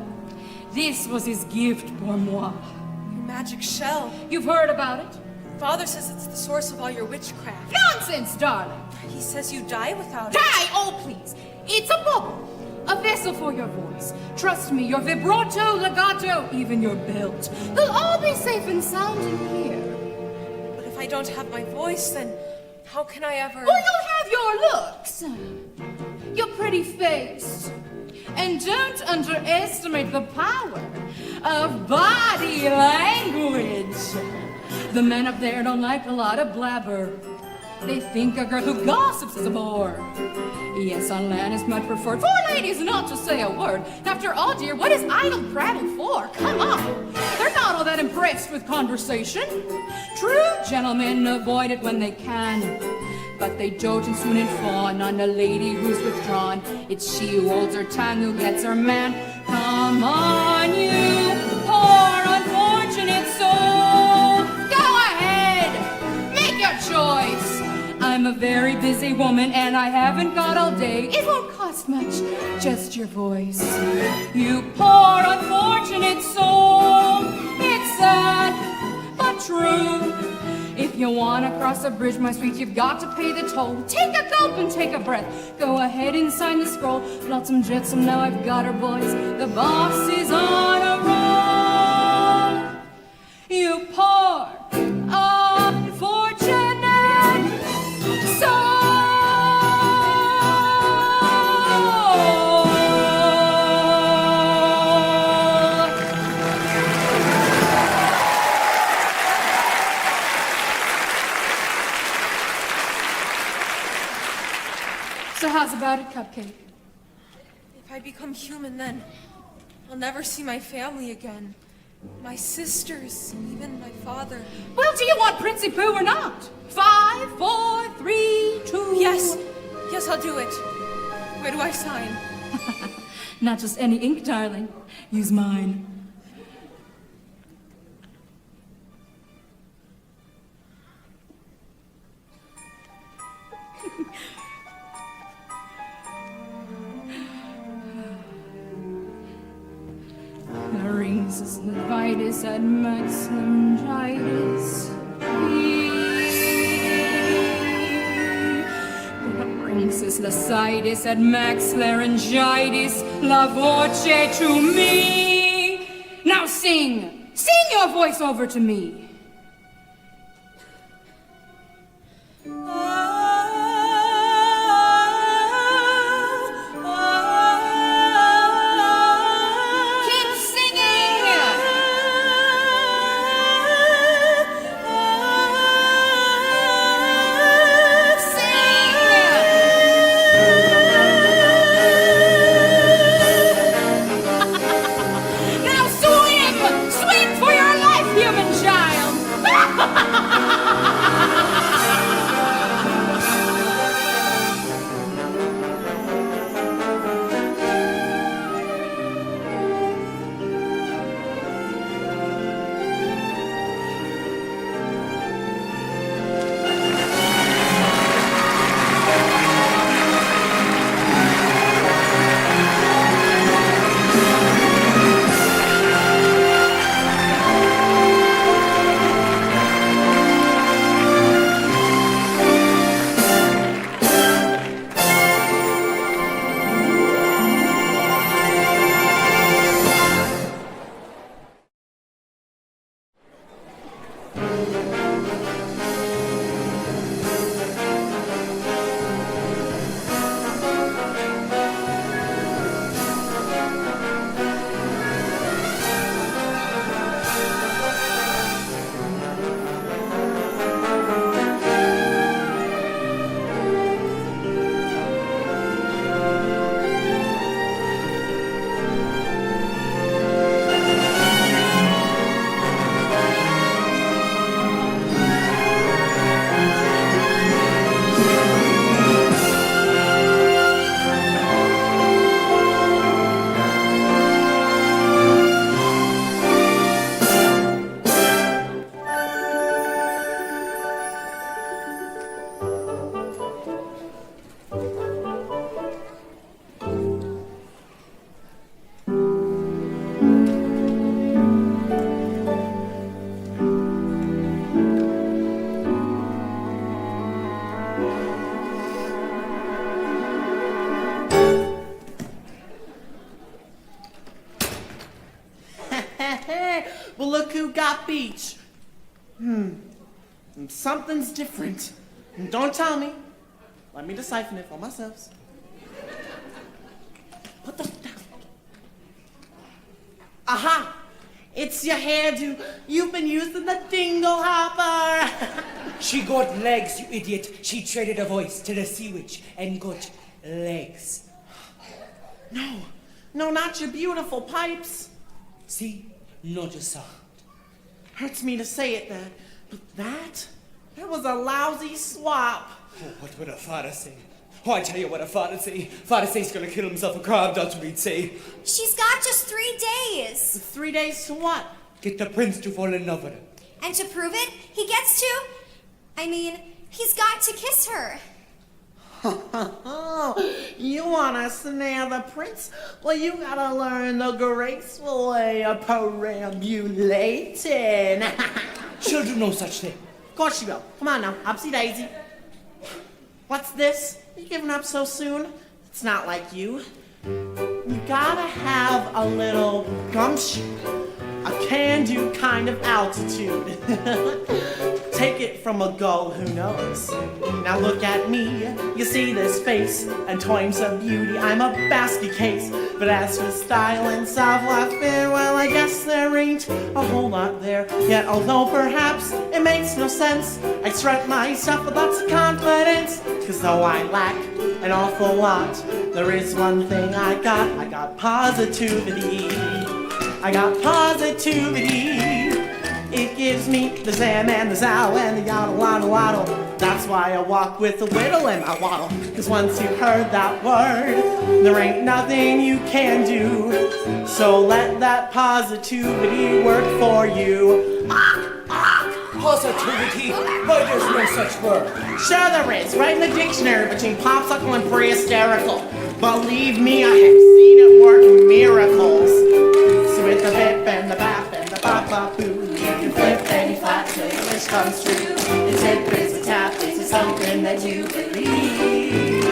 This was his gift pour moi. Your magic shell. You've heard about it? father says it's the source of all your witchcraft. Nonsense, darling. He says you die without it. Die! Oh, please. It's a bubble. A vessel for your voice. Trust me, your vibrato, legato, even your belt. They'll all be safe and sound in here. But if I don't have my voice, then how can I ever... Well, you'll have your looks. Your pretty face. And don't underestimate the power of body language. The men up there don't like a lot of blabber. They think a girl who gossips is a bore. Yes, on land is much preferred for ladies not to say a word. After all, dear, what is idle prattle for? Come on. They're not all that impressed with conversation. True gentlemen avoid it when they can. But they dote and swoon and fawn on a lady who's withdrawn. It's she who holds her tongue who gets her man. Come on, you poor unfortunate soul. Go ahead, make your choice. I'm a very busy woman and I haven't got all day. It won't cost much, just your voice. You poor unfortunate soul. It's sad, but true. If you want to cross a bridge, my sweet, you've got to pay the toll. Take a gulp and take a breath. Go ahead and sign the scroll. Flotsam jetsam, now I've got her, boys. The boss is on a roll. You poor unfortunate soul. So how's about it, Cupcake? If I become human, then I'll never see my family again. My sisters, even my father. Well, do you want Princey Pooh or not? 5, 4, 3, 2... Yes, I'll do it. Where do I sign? Not just any ink, darling. Use mine. Rings Vitus ad maximum gitis. Rings Lacitis ad max laryngitis, la voce to me. Now sing your voice over to me. Swim for your life, human child! Something's different. Don't tell me. Let me decipher it for myself. Put the down. Aha! It's your hairdo. You've been using the dingle hopper. She got legs, you idiot. She traded her voice to the sea witch and got legs. No, not your beautiful pipes. See? Not a sound. Hurts me to say it, but that was a lousy swap. Oh, what would a father say? Oh, I tell you what a father say. Father say's gonna kill himself a crab, that's what he'd say. She's got just 3 days. 3 days to what? Get the prince to fall in love with her. And to prove it, he gets to... I mean, he's got to kiss her. You wanna snare the prince? Well, you gotta learn the graceful way of perambulating. She'll do no such thing. Of course she will. Come on now, Upsy Daisy. What's this? You giving up so soon? It's not like you. You gotta have a little gumption, a can-do kind of altitude. Take it from a gull who knows. Now look at me, you see this face, and tomes of beauty, I'm a basket case. But as for style and savoir-faire, well, I guess there ain't a whole lot there. Yet although perhaps it makes no sense, I strut myself with lots of confidence. Cause though I lack an awful lot, there is one thing I got positivity. I got positivity. It gives me the zam and the zow and the yaddle waddle waddle. That's why I walk with a whittle in my waddle. Cause once you've heard that word, there ain't nothing you can do. So let that positivity work for you. Positivity? Why, there's no such word. Sure there is, right in the dictionary between popsicle and pre-hysterical. Believe me, I have seen it work miracles. So with the bip and the bap and the bop-bop-boo, you can flip any flap till your wish comes true. The tip is a tap, this is something that you believe.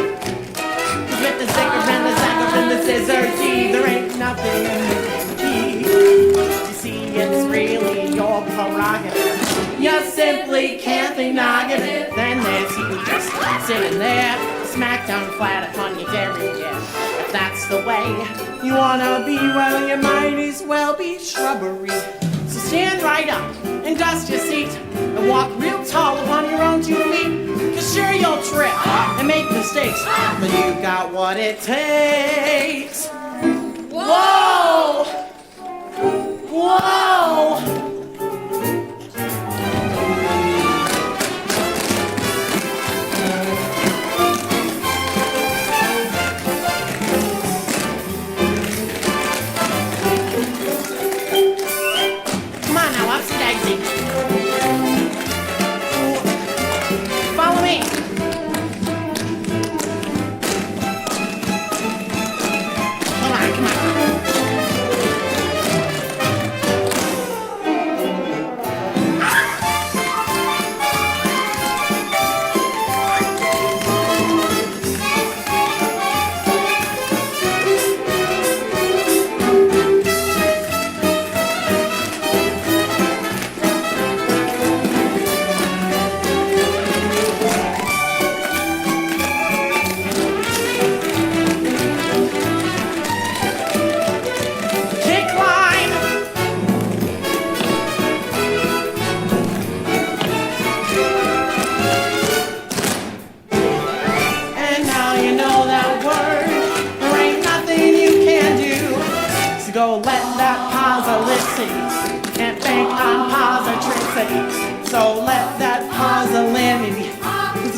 With the zinger and the zanger and the scissor key, there ain't nothing in the key. You see, it's really your prerogative. You simply can't think negative. Then there's you just sitting there, smack down flat upon your derriere. If that's the way you wanna be, well, you might as well be shrubbery. So stand right up and dust your seat and walk real tall upon your own 2 feet. Cause sure you'll trip and make mistakes, but you got what it takes. Whoa! Whoa! Follow me. Come on, come on. Go let that positivity, can't bank on positivity. So let that positivity,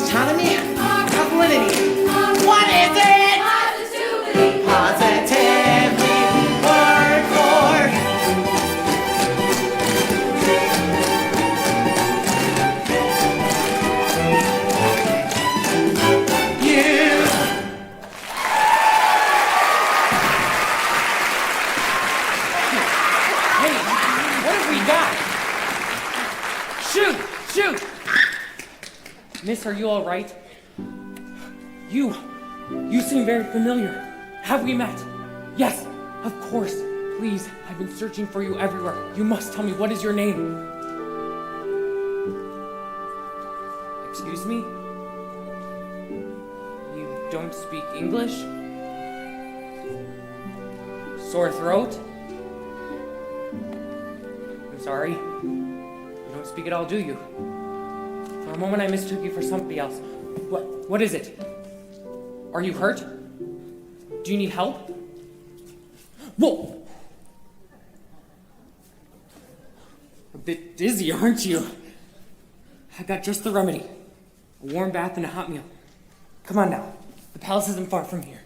autonomy, positivity. What is it? Positivity. Positively work for. You. Shoot! Miss, are you all right? You seem very familiar. Have we met? Yes, of course. Please, I've been searching for you everywhere. You must tell me, what is your name? Excuse me? You don't speak English? Sore throat? I'm sorry. You don't speak at all, do you? For a moment I mistook you for somebody else. What is it? Are you hurt? Do you need help? Whoa! A bit dizzy, aren't you? I got just the remedy. A warm bath and a hot meal. Come on now. The palace isn't far from here.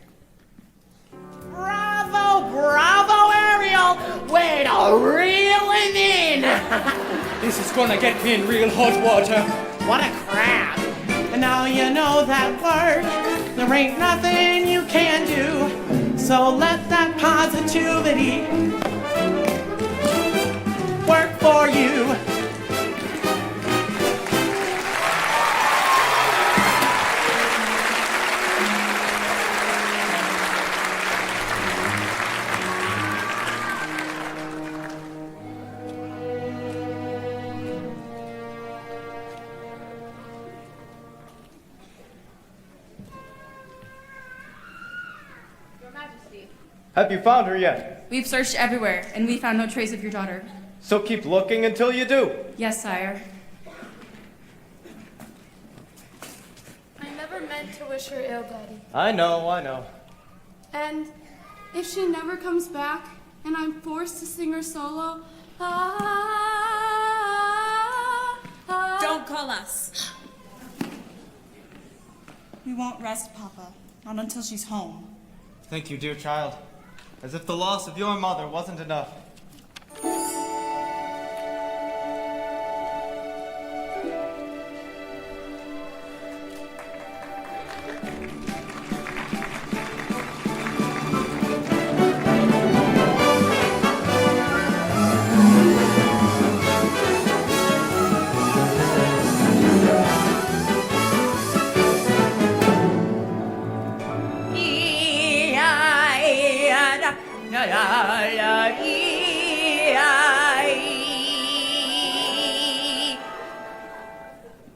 Bravo, bravo, Ariel! Way to reel him in! This is gonna get me in real hot water. What a crab! And now you know that word. There ain't nothing you can do. So let that positivity work for you. Have you found her yet? We've searched everywhere, and we found no trace of your daughter. So keep looking until you do. Yes, sire. I never meant to wish her ill, Daddy. I know. And if she never comes back, and I'm forced to sing her solo, Don't call us. We won't rest, Papa. Not until she's home. Thank you, dear child. As if the loss of your mother wasn't enough.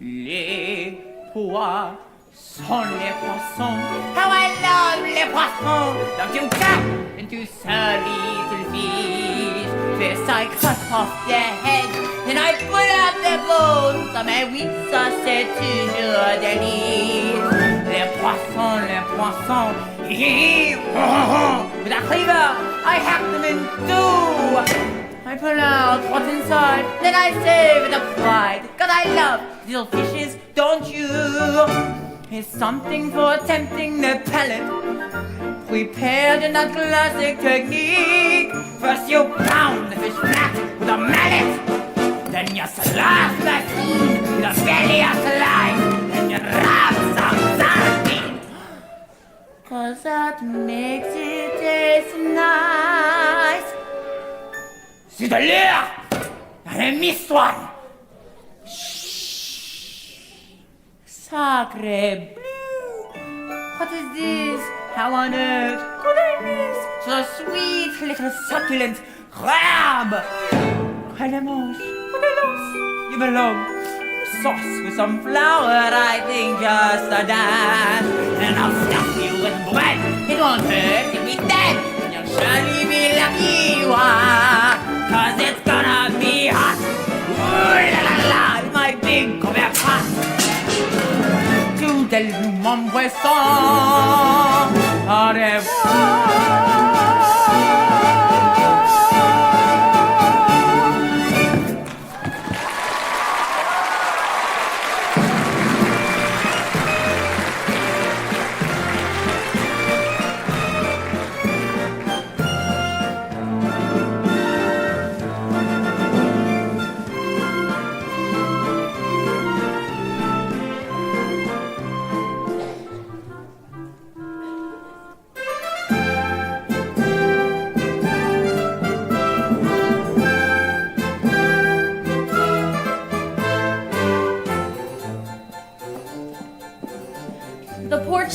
Les poissons, les poissons. How I love les poissons. Don't you jump into some little fish. First I cut off their heads, then I pull out their bones. Ça mais oui, ça c'est toujours délice. Les poissons, les poissons. With a cleaver, I hack them in two. I pull out what's inside, then I save it up pride. 'Cause I love little fishes, don't you? It's something for tempting the palate. Prepared in that classic technique. First you pound the fish flat with a mallet. Then you slash the scene with a belly of slime. Then you rub some sardine. 'Cause that makes it taste nice. C'est de l'air! I missed one! Sacre bleu! What is this? How on earth could I miss such a sweet little succulent crab? Cremus, you belong. Sauce with some flour, I think just a dab. And I'll stuff you with bread. It won't hurt, you'll be dead. And you'll surely be lucky you are. 'Cause it's gonna be hot. Ooh la la la, my big couvert pot. Toodaloo, mon poisson. Au revoir.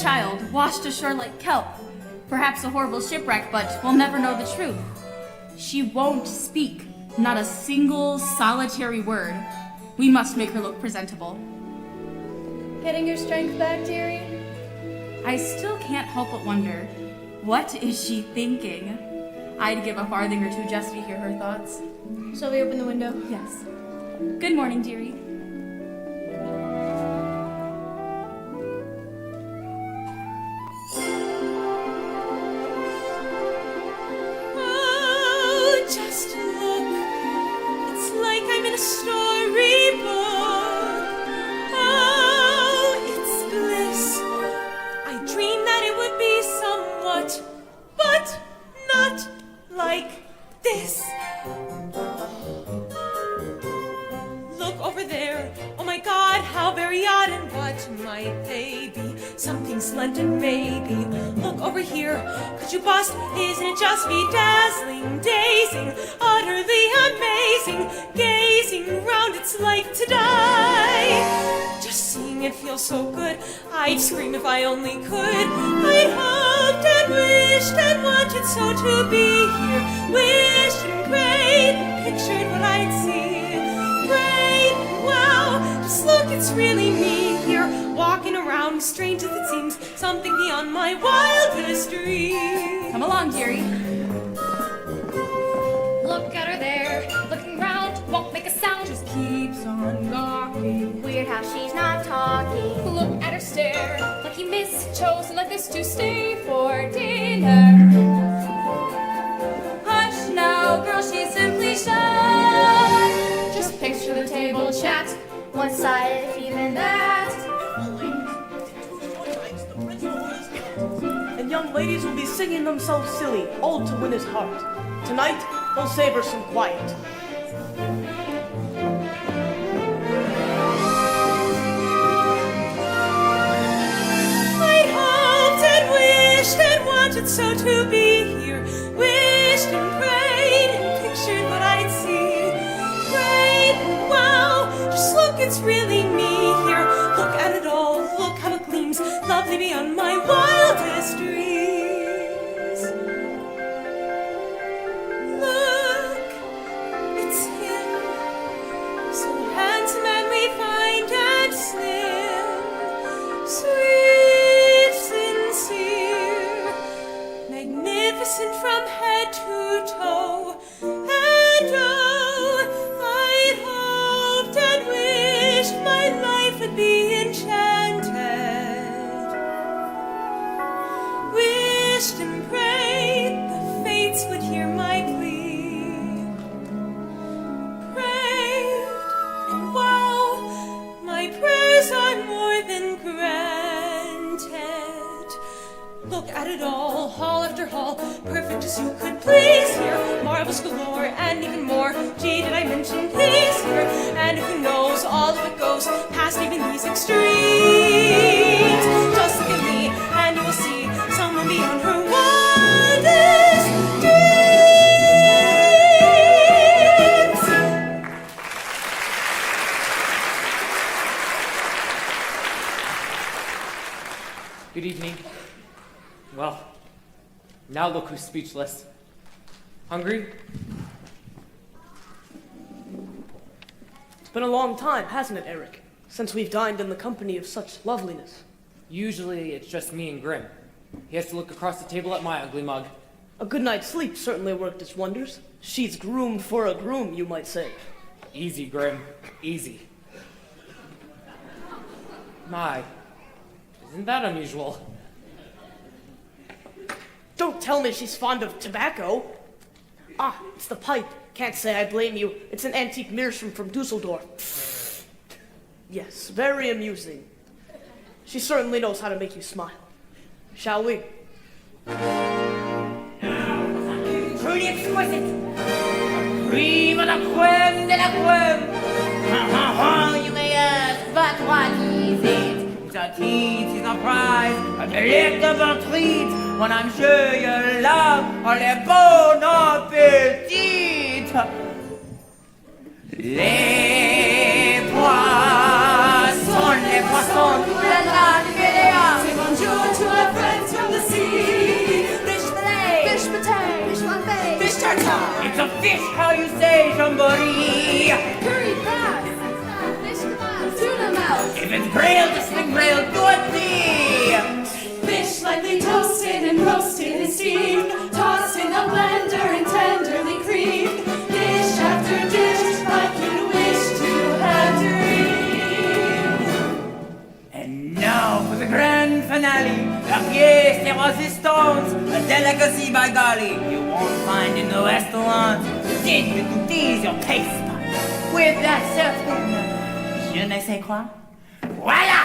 Child washed ashore like kelp. Perhaps a horrible shipwreck, but we'll never know the truth. She won't speak, not a single solitary word. We must make her look presentable. Getting your strength back, dearie? I still can't help but wonder, what is she thinking? I'd give a farthing or two just to hear her thoughts. Shall we open the window? Yes. Good morning, dearie. Oh, just look. It's like I'm in a storybook. Oh, it's bliss. I dreamed that it would be somewhat, but not like this. Look over there. Oh my God, how very odd, and what might they be? Something splendid, maybe. Look over here. Could you bust? Isn't it just bedazzling, dazing, utterly amazing? Gazing round, it's like to die. Just seeing it feels so good. I'd scream if I only could. I'd hoped and wished and wanted so to be here. Wished and prayed and pictured what I'd see. Prayed, wow, just look, it's really me here, walking around, strange as it seems, something beyond my wildest dreams. Come along, dearie. Look at her there, looking round, won't make a sound, just keeps on gawking. Weird how she's not talking. Look at her stare, lucky miss, chosen like this to stay for dinner. Hush now, girl, she's simply shy. Just picture the table chat, One-sided, if even that. And young ladies will be singing themselves silly, all to win his heart. Tonight, they'll savor some quiet. I'd hoped and wished and wanted so to be here. Wished and prayed and pictured what I'd see. Prayed, wow, just look, it's really me here. Look at it all, look how it gleams, lovely beyond my wildest dreams. Look, it's him, so handsome and refined and slim, sweet, sincere, magnificent from head to toe, and oh, I'd hoped and wished my life would be enchanted. Wished and prayed the fates would hear my plea. Prayed, and wow, my prayers are more than granted. Look at it all, hall after hall, perfect as you could please here. Marbles galore, and even more. Gee, did I mention these here? And who knows, all of it goes past even these extremes. Just look at me, and you will see someone beyond her wildest dreams. Good evening. Well, now look who's speechless. Hungry? It's been a long time, hasn't it, Eric? Since we've dined in the company of such loveliness. Usually it's just me and Grim. He has to look across the table at my ugly mug. A good night's sleep certainly worked its wonders. She's groomed for a groom, you might say. Easy, Grim. Easy. My, isn't that unusual? Don't tell me she's fond of tobacco. Ah, it's the pipe. Can't say I blame you. It's an antique meerschaum from Dusseldorf. Yes, very amusing. She certainly knows how to make you smile. Shall we? Truly exquisite. Cream of the creme de la creme. You may ask, but what is it? The teeth is a prize, a delectable treat. When I'm sure you love les bon appétit. Les poissons, ooh la la, Say bonjour to our friends from the sea. Fish fillet, Fish pâté, fish flambe, fish tartare, it's a fish, how you say, jamboree. Curry bass, fish kebabs, tuna melt, If It's grilled, this thing grilled, goodly! Fish lightly toasted and roasted and steamed, tossed in a blender and tenderly creamed. Dish after dish, like you wish to have dreamed. And now for the grand finale, la pièce de resistance, a delicacy by golly you won't find in the restaurant. Did to tease your taste buds with that certain je ne sais quoi. Voila!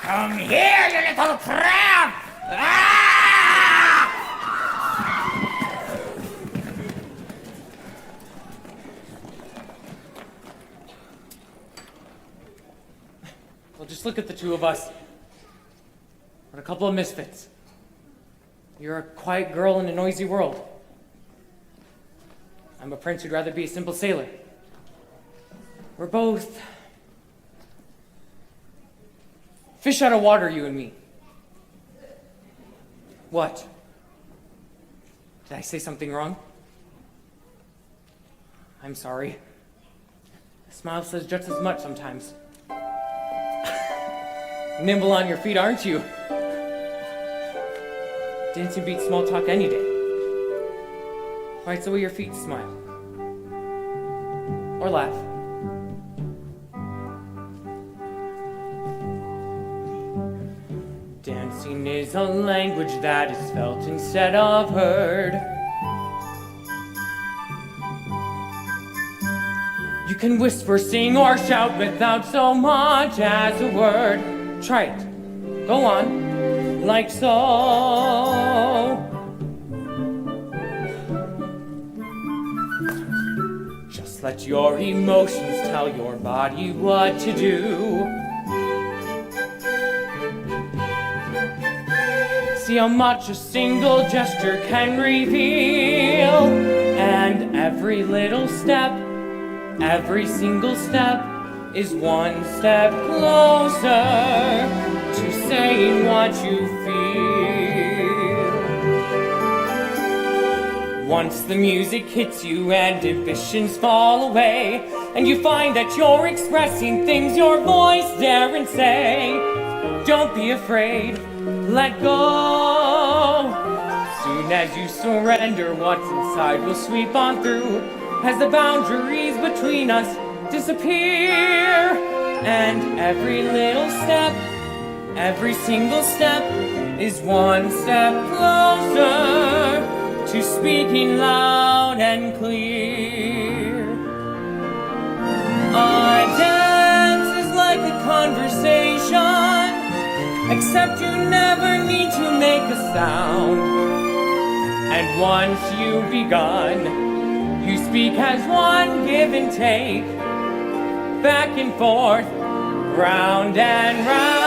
Come here, you little crab! Ah! Well, just look at the two of us. We're a couple of misfits. You're a quiet girl in a noisy world. I'm a prince who'd rather be a simple sailor. We're both fish out of water, you and me. What? Did I say something wrong? I'm sorry. A smile says just as much sometimes. Nimble on your feet, aren't you? Dancing beats small talk any day. Why, it's the way your feet smile. Or laugh. Dancing is a language that is felt instead of heard. You can whisper, sing, or shout without so much as a word. Try it. Go on. Like so. Just let your emotions tell your body what to do. See how much a single gesture can reveal. And every little step, every single step is one step closer to saying what you feel. Once the music hits you and inhibitions fall away, and you find that you're expressing things your voice daren't say, don't be afraid, let go. Soon as you surrender, what's inside will sweep on through, as the boundaries between us disappear. And every little step, every single step is one step closer to speaking loud and clear. A dance is like a conversation, except you never need to make a sound. And once you've begun, you speak as one, give and take, back and forth, round and round.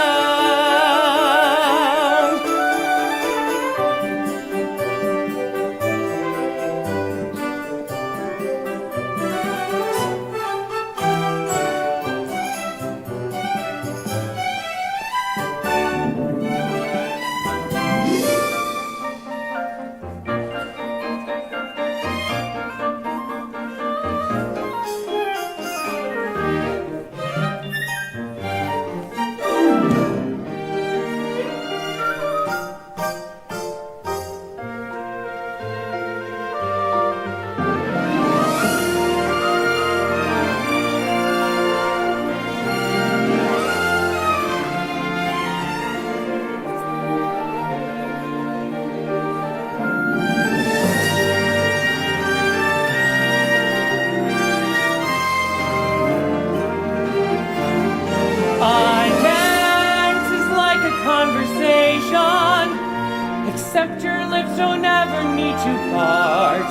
Except your lips don't ever need to part.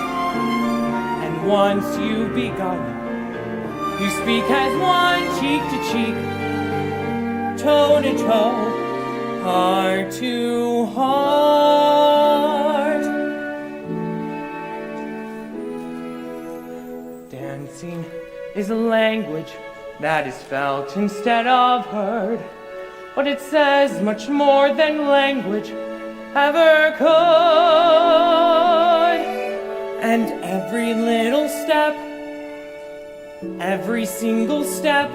And once you've begun, you speak as one, cheek to cheek, toe to toe, heart to heart. Dancing is a language that is felt instead of heard, but it says much more than language ever could. And every little step, every single step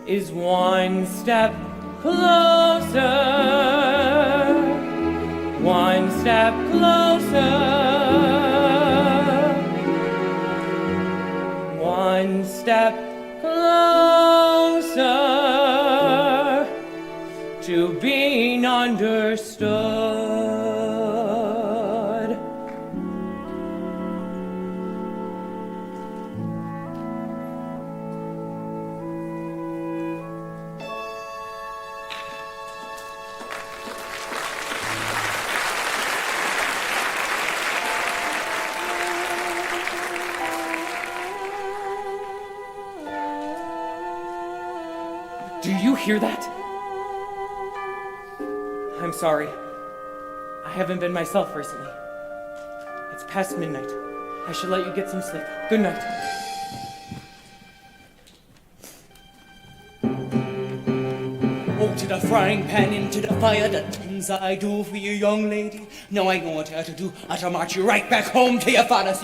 is one step closer, one step closer, one step closer to being understood. Do you hear that? I'm sorry. I haven't been myself recently. It's past midnight. I should let you get some sleep. Good night. Oh, to the frying pan, into the fire, the things I do for you, young lady. Now I know what I have to do. I shall march you right back home to your father.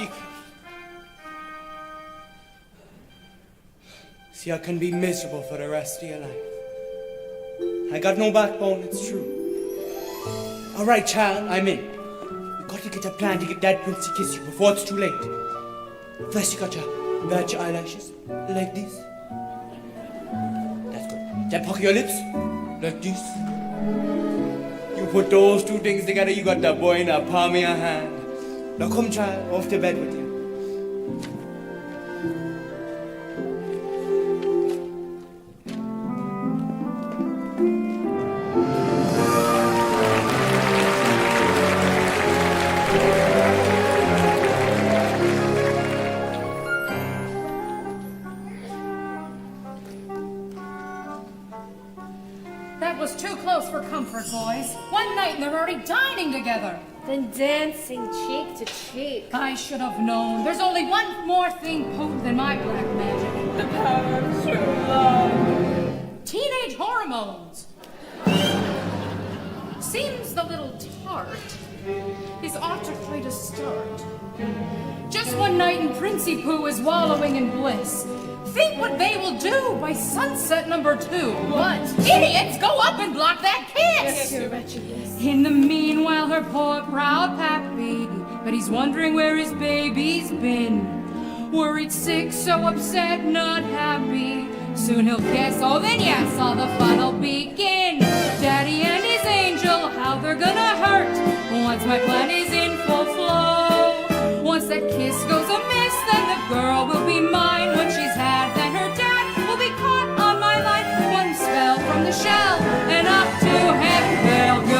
See, I can be miserable for the rest of your life. I got no backbone, it's true. All right, child, I'm in. You got to get a plan to get that prince to kiss you before it's too late. First, you got to bat your eyelashes like this. That's good. Then pucker your lips like this. You put those two things together, you got that boy in the palm of your hand. Now come, child, off to bed with you. Boys. One night and they're already dining together. Then dancing cheek to cheek. I should have known. There's only one more thing potent than my black magic. The power of true love. Teenage hormones. Seems the little tart is off to quite a start. Just one night and Princey Pooh is wallowing in bliss. Think what they will do by sunset number 2. What? Idiots, go up and block that kiss! In the meanwhile, her poor proud pappy, but he's wondering where his baby's been. Worried, sick, so upset, not happy. Soon he'll kiss, oh then yes, all the fun'll begin. Daddy and his angel, how they're gonna hurt once my plan is in full flow. Once that kiss goes amiss, then the girl will be mine. When she's had, then her dad will be caught on my line. One spell from the shell, and up to heaven they'll go.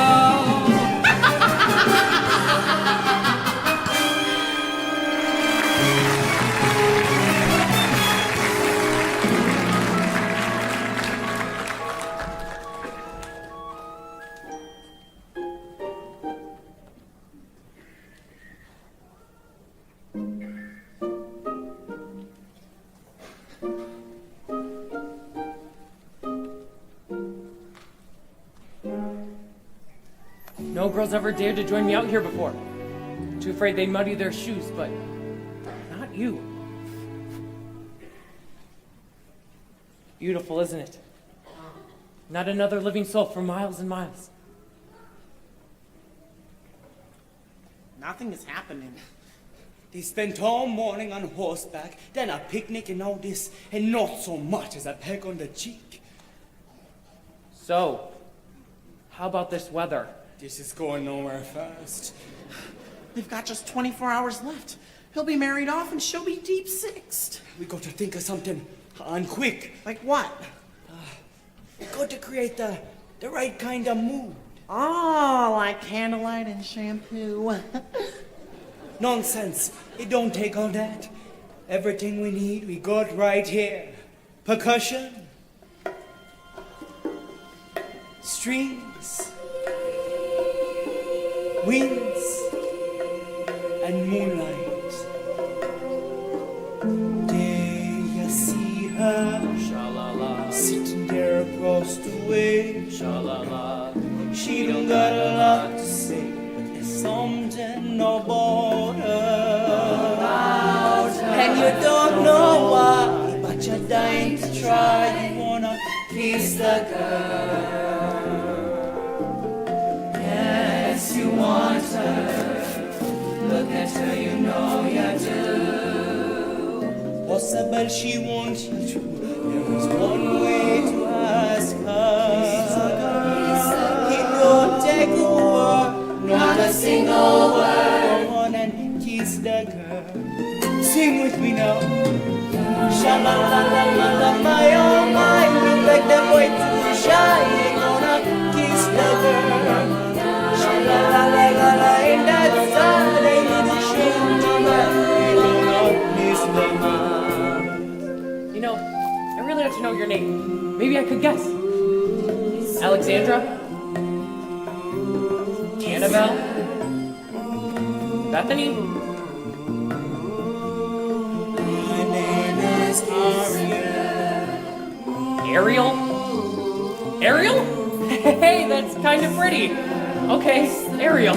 No girls ever dared to join me out here before. Too afraid they'd muddy their shoes, but not you. Beautiful, isn't it? Not another living soul for miles and miles. Nothing is happening. They spent all morning on horseback, then a picnic and all this, and not so much as a peck on the cheek. So, how about this weather? This is going nowhere fast. We've got just 24 hours left. He'll be married off and she'll be deep sixed. We got to think of something, and quick. Like what? We got to create the right kind of mood. Oh, like candlelight and shampoo. Nonsense. It don't take all that. Everything we need, we got right here. Percussion. Strings. Winds. And moonlight. There you see her. Sha-la-la. Sitting there across the way. Sha-la-la. She don't got a lot to say, but there's something about her. And you don't know why, but you're dying to try. You wanna kiss the girl. Yes, you want her. Look at her, you know you do. Possible she wants you to. There is one way to ask her. Don't take a word, not a single word. Go on and kiss the girl. Sing with me now. Sha-la-la-la-la-la, my oh my. Look like the boy too shy. They gonna kiss the girl. Sha-la-la-la-la-la, in that side. They gonna show the man. They gonna miss the man. You know, I really like to know your name. Maybe I could guess. Alexandra? Annabelle? Bethany? My name is Ariel? Ariel? Hey, that's kind of pretty. Okay, Ariel.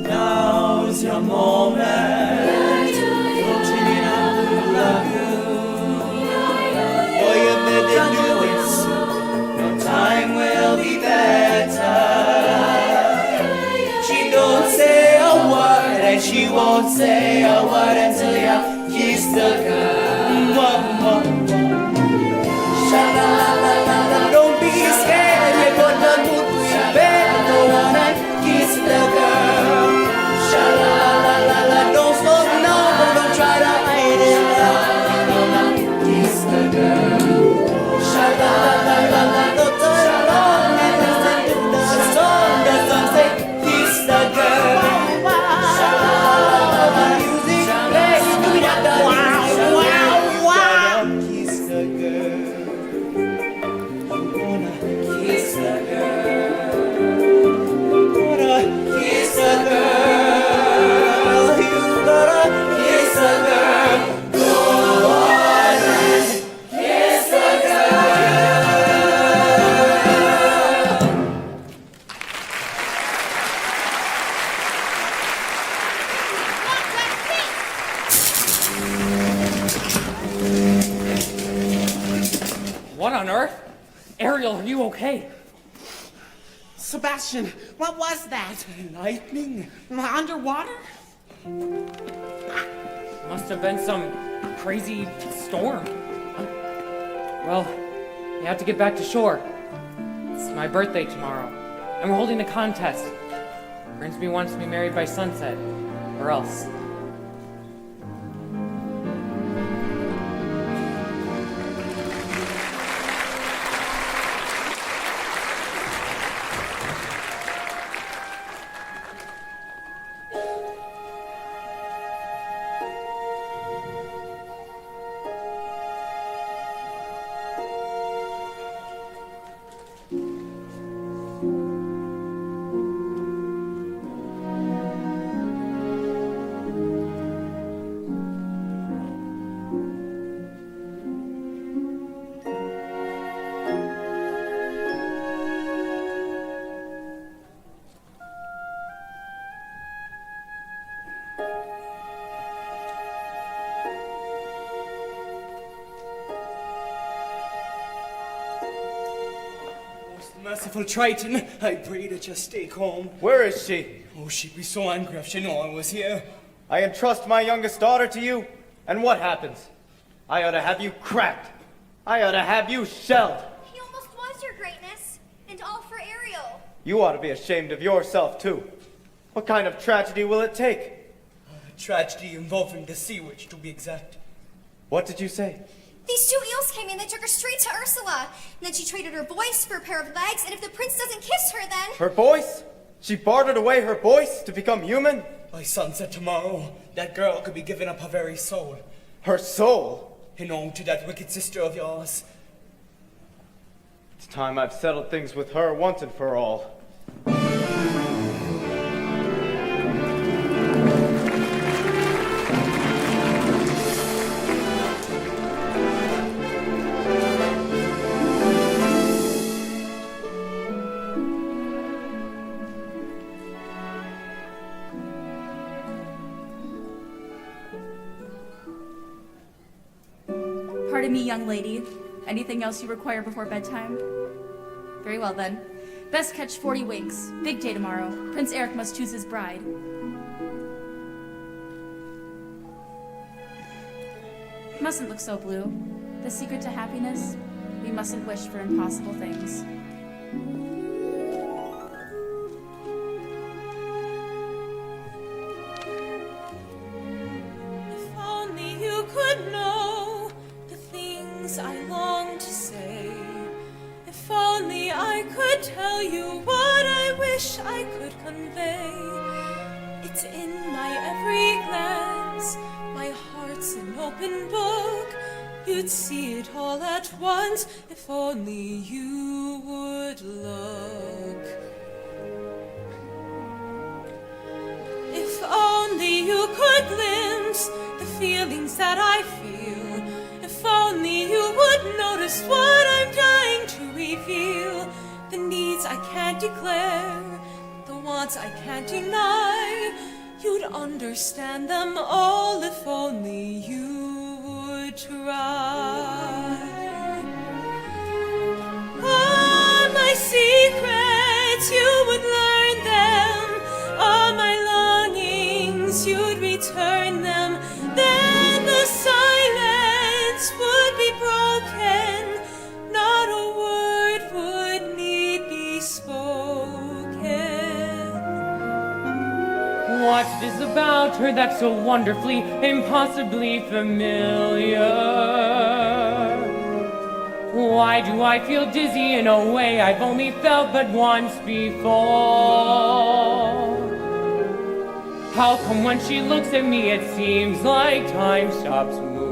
Now's your moment. Floating in a blue lagoon. Boy, you better do it soon. No time will be better. She don't say a word, and she won't say a word until you kiss the girl. Sha-la-la-la-la-la, don't be scared. You got the mood prepared. Go on and kiss the girl. Sha-la-la-la-la, don't stop now, don't try to hide it now. Go on, kiss the girl. Sha-la-la-la-la, don't turn around and listen to the song. The song say, kiss the girl. Sha-la-la-la-la, music play, do it at the wow, wow, wow. Kiss the girl. You gonna kiss the girl. You gonna kiss the girl. You gotta kiss the girl. Go on and kiss the girl. What on earth? Ariel, are you okay? Sebastian, what was that? Lightning. Underwater? Must have been some crazy storm. Well, we have to get back to shore. It's my birthday tomorrow, and we're holding a contest. Grimsby wants to be married by sunset, or else. Merciful Triton, I pray that you stay calm. Where is she? Oh, she'd be so angry if she knew I was here. I entrust my youngest daughter to you, and what happens? I ought to have you cracked. I ought to have you shelled. He almost was, your greatness, and all for Ariel. You ought to be ashamed of yourself, too. What kind of tragedy will it take? A tragedy involving the sea witch, to be exact. What did you say? These two eels came in, they took her straight to Ursula. And then she traded her voice for a pair of legs, and if the prince doesn't kiss her, then... Her voice? She bartered away her voice to become human? By sunset tomorrow, that girl could be giving up her very soul. Her soul? You know, to that wicked sister of yours. It's time I've settled things with her once and for all. Pardon me, young lady. Anything else you require before bedtime? Very well, then. Best catch 40 winks. Big day tomorrow. Prince Eric must choose his bride. Mustn't look so blue. The secret to happiness? We mustn't wish for impossible things. If only you could know the things I long to say. If only I could tell you what I wish I could convey. It's in my every glance, my heart's an open book. You'd see it all at once if only you would look. If only you could glimpse the feelings that I feel. If only you would notice what I'm dying to reveal. The needs I can't declare, the wants I can't deny. You'd understand them all if only you would try. All my secrets, you would learn them. All my longings, you'd return them. Then the silence would be broken. Not a word would need be spoken. What is about her that's so wonderfully, impossibly familiar? Why do I feel dizzy in a way I've only felt but once before? How come when she looks at me it seems like time stops moving?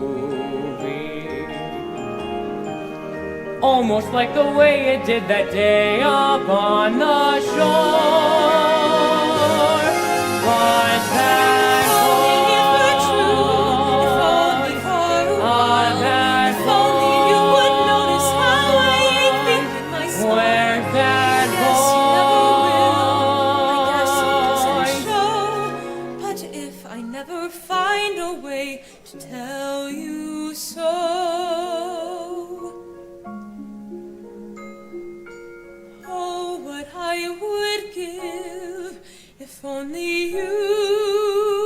Almost like the way it did that day up on the shore. But that Only it were true, if only for a while. If only you would notice how I ache deep in my soul. Where's that Guess you never will. I guess it doesn't show. But if I never find a way to tell you so, oh, what I would give if only you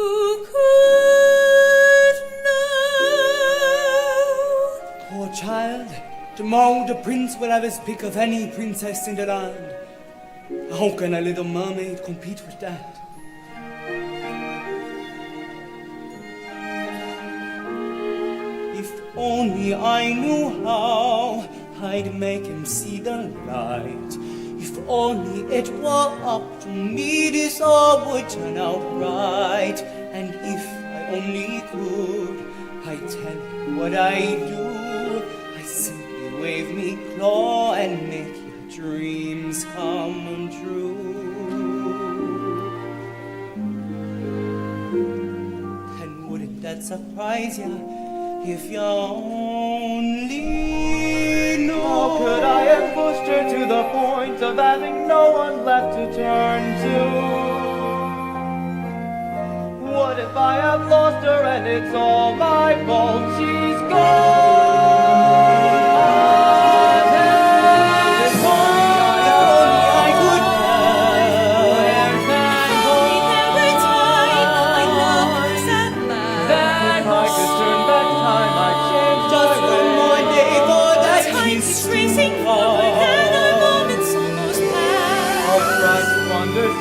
child. Tomorrow the prince will have his pick of any princess in the land. How can a little mermaid compete with that? If only I knew how I'd make him see the light. If only it were up to me, this all would turn out right. And if I only could, I'd tell you what I do. I simply wave me claw and make your dreams come true. And wouldn't that surprise ya if you only know? How could I have pushed her to the point of having no one left to turn to? What if I have lost her and it's all my fault? She's gone.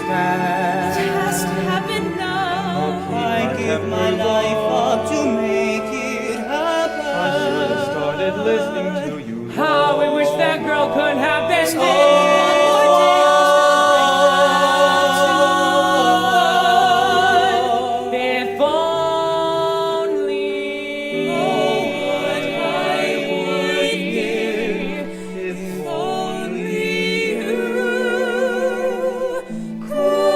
It has to happen now. I give my life up to make it happen. I should have started listening to you. How I wish that girl could have been there. If only What I would give if only you could.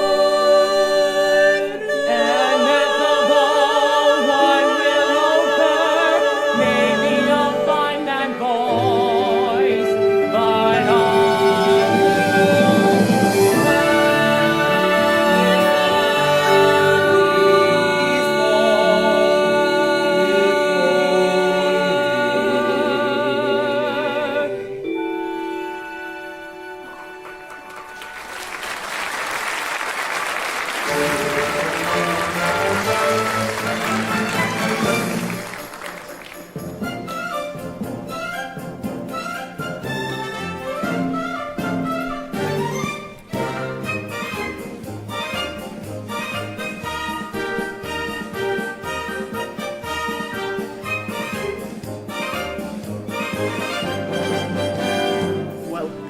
And that the whole one will occur. Maybe you'll find that voice, but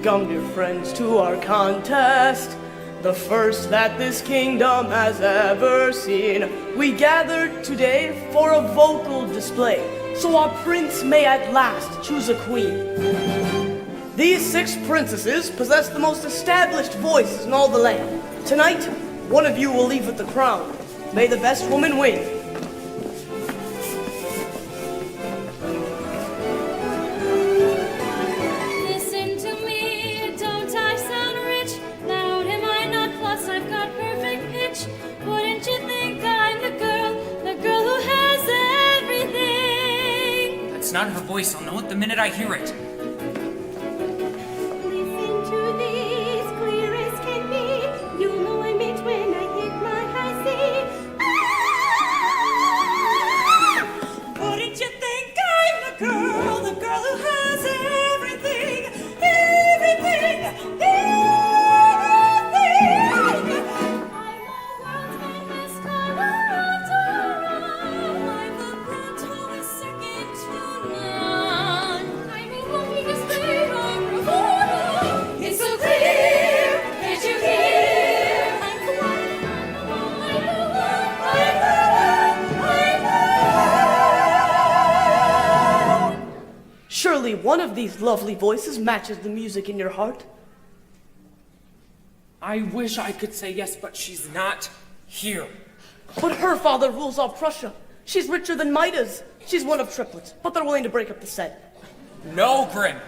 Welcome, dear friends, to our contest, the first that this kingdom has ever seen. We gathered today for a vocal display, so our prince may at last choose a queen. These 6 princesses possess the most established voices in all the land. Tonight, one of you will leave with the crown. May the best woman win. Listen to me, don't I sound rich? Loud am I not, plus I've got perfect pitch. Wouldn't you think I'm the girl who has everything? That's not her voice. I'll know it the minute I hear it. Listen to these, clear as can be. You'll know I'm it when I hit my high C. Wouldn't you think I'm the girl who has everything, everything, everything? I'm a world famous Colorado. I'm the brand who is second to none. I'm a woman who's played on bravado. It's so clear, can't you hear? I'm the one, I'm the one, I'm the one. Surely one of these lovely voices matches the music in your heart. I wish I could say yes, but she's not here. But her father rules all Prussia. She's richer than Midas. She's one of triplets, but they're willing to break up the set. No, Grim.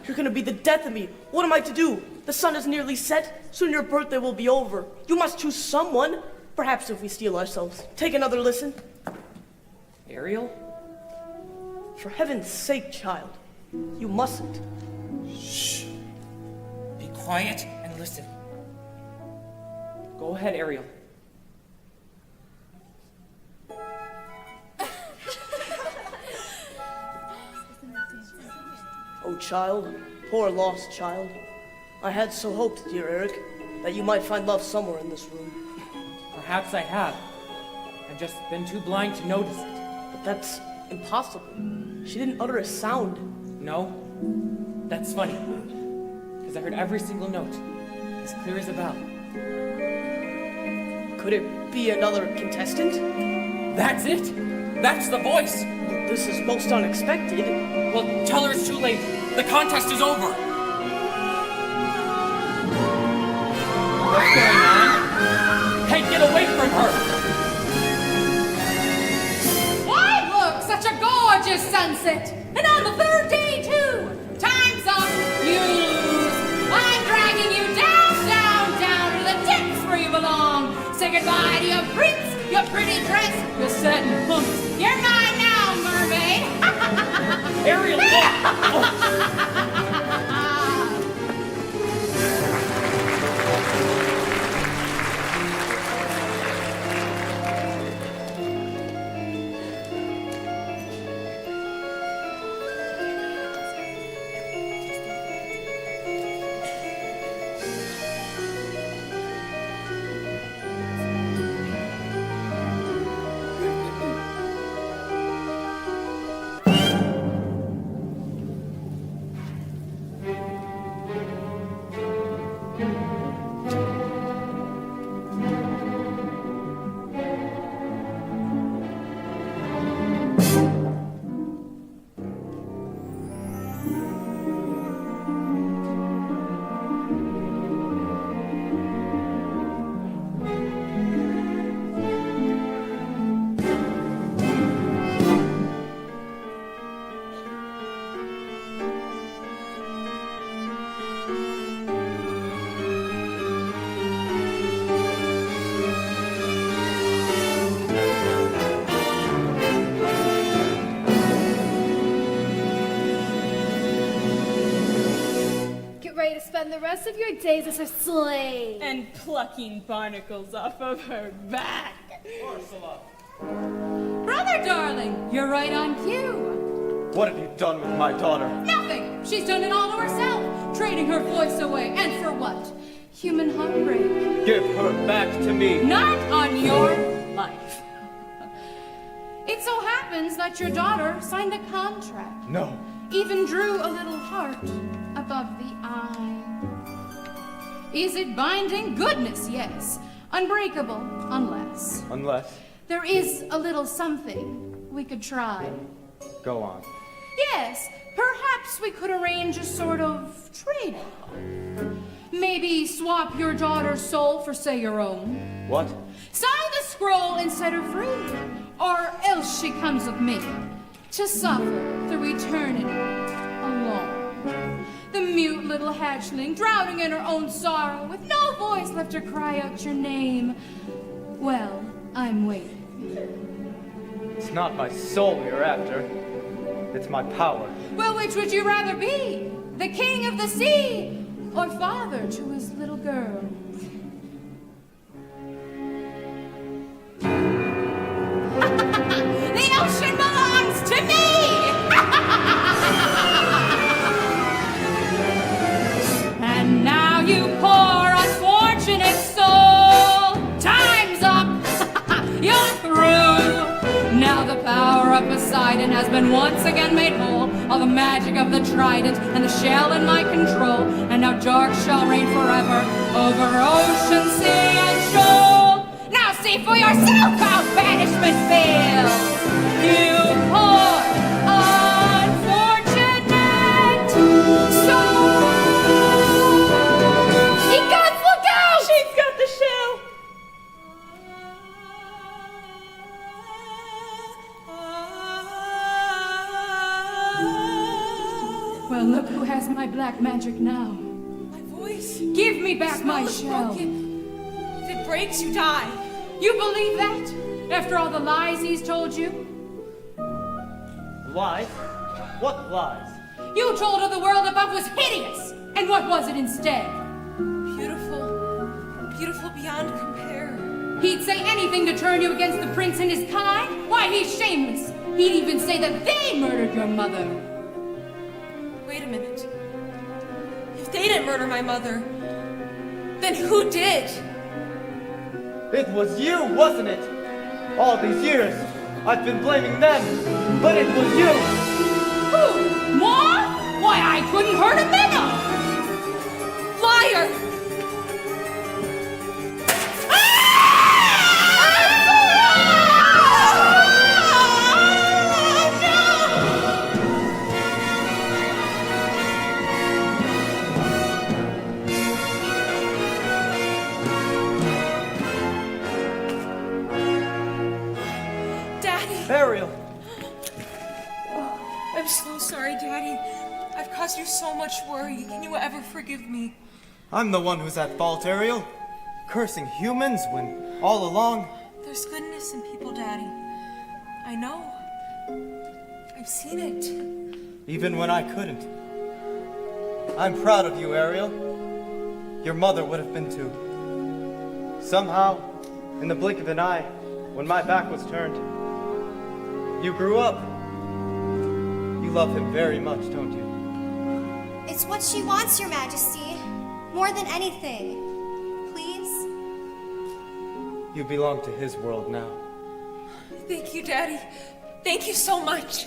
You're gonna be the death of me. What am I to do? The sun is nearly set. Soon your birthday will be over. You must choose someone. Perhaps if we steal ourselves. Take another listen. Ariel? For heaven's sake, child. You mustn't. Shh. Be quiet and listen. Go ahead, Ariel. Oh, child, poor lost child. I had so hoped, dear Eric, that you might find love somewhere in this room. Perhaps I have. I've just been too blind to notice it. But that's impossible. She didn't utter a sound. No? That's funny. Because I heard every single note, as clear as a bell. Could it be another contestant? That's it! That's the voice! This is most unexpected. Well, tell her it's too late. The contest is over. What's going on? Hey, get away from her! Why, look, such a gorgeous sunset! And on the third day, too! Time's up! You lose! I'm dragging you down, down, down to the depths where you belong! Say goodbye to your prince, your pretty dress, your satin pumps. You're mine now, mermaid! Ariel! Spend the rest of your days as her slave. And plucking barnacles off of her back. Ursula! Brother darling, you're right on cue. What have you done with my daughter? Nothing! She's done it all to herself, trading her voice away. And for what? Human heartbreak. Give her back to me. Not on your life. It so happens that your daughter signed a contract. No. Even drew a little heart above the eye. Is it binding? Goodness, yes. Unbreakable, unless. Unless? There is a little something we could try. Go on. Yes, perhaps we could arrange a sort of trade-off. Maybe swap your daughter's soul for, say, your own. What? Sign the scroll and set her free. Or else she comes with me to suffer through eternity alone. The mute little hatchling, drowning in her own sorrow, with no voice left to cry out your name. Well, I'm waiting. It's not my soul you're after. It's my power. Well, which would you rather be? The king of the sea, or father to his little girl? The ocean belongs to me! And now you poor unfortunate soul, time's up, you're through. Now the power of Poseidon has been once again made whole. All the magic of the trident and the shell in my control. And now dark shall reign forever over ocean, sea, and shoal. Now see for yourself how banishment feels. You poor unfortunate soul. Egods, look out! She's got the shell. Well, look who has my black magic now. My voice. Give me back my Spell is shell. broken. If it breaks, you die. You believe that? After all the lies he's told you? Lies? What lies? You told her the world above was hideous! And what was it instead? Beautiful. Beautiful beyond compare. He'd say anything to turn you against the prince and his kind? Why, he's shameless. He'd even say that they murdered your mother. Wait wait a minute. If they didn't murder my mother, then who did? It was you, wasn't it? All these years, I've been blaming them, but it was you! Who? Ma? Why, I couldn't hurt a minnow! Liar! Ariel! I'm so sorry, Daddy. I've caused you so much worry. Can you ever forgive me? I'm the one who's at fault, Ariel. Cursing humans when all along... There's goodness in people, Daddy. I know. I've seen it. Even when I couldn't. I'm proud of you, Ariel. Your mother would have been too. Somehow, in the blink of an eye, when my back was turned, you grew up. You love him very much, don't you? It's what she wants, Your Majesty. More than anything. Please? You belong to his world now. Thank you, Daddy. Thank you so much.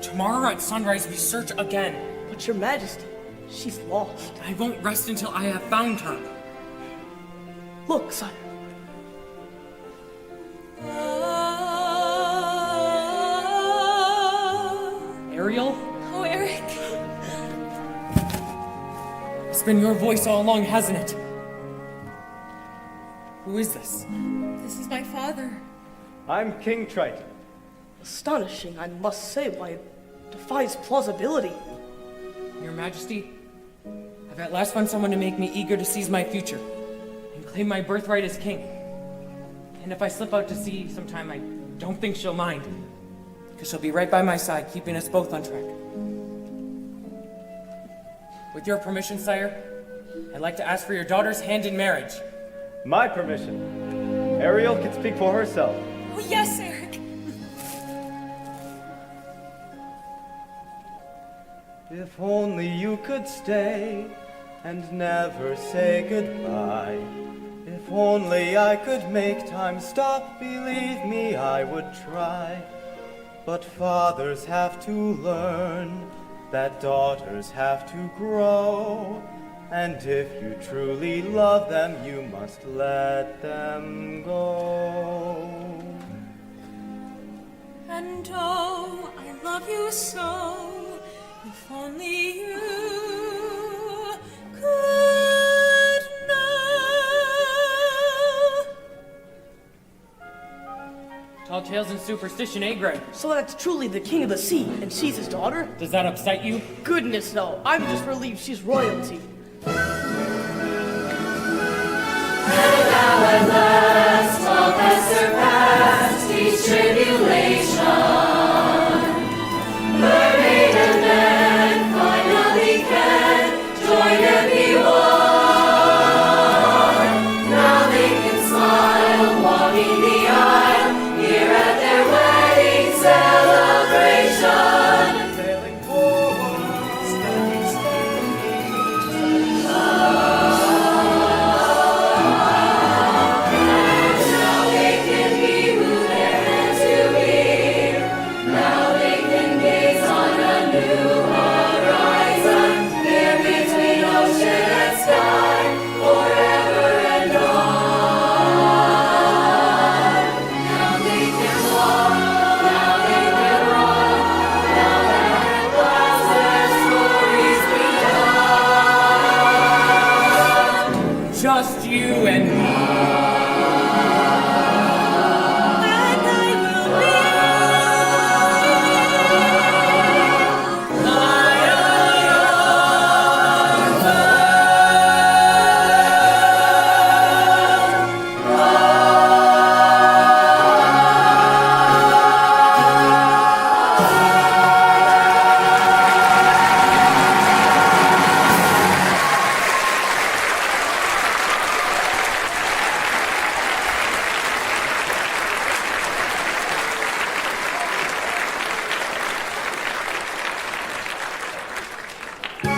Tomorrow at sunrise we search again. But Your Majesty, she's lost. I won't rest until I have found her. Look, sire. Ariel? Oh, Eric. It's been your voice all along, hasn't it? Who is this? This is my father. I'm King Triton. Astonishing, I must say. Why, it defies plausibility. Your Majesty, I've at last found someone to make me eager to seize my future and claim my birthright as king. And if I slip out to sea sometime, I don't think she'll mind, because she'll be right by my side, keeping us both on track. With your permission, sire, I'd like to ask for your daughter's hand in marriage. My permission. Ariel can speak for herself. Oh, yes, Eric. If only you could stay and never say goodbye. If only I could make time stop, believe me, I would try. But fathers have to learn that daughters have to grow. And if you truly love them, you must let them go. And oh, I love you so. If only you could know. Tall tales and superstition, eh, Greg? So that's truly the king of the sea, and she's his daughter? Does that upset you? Goodness, no. I'm just relieved she's royalty. And now at last, all has surpassed each tribulation.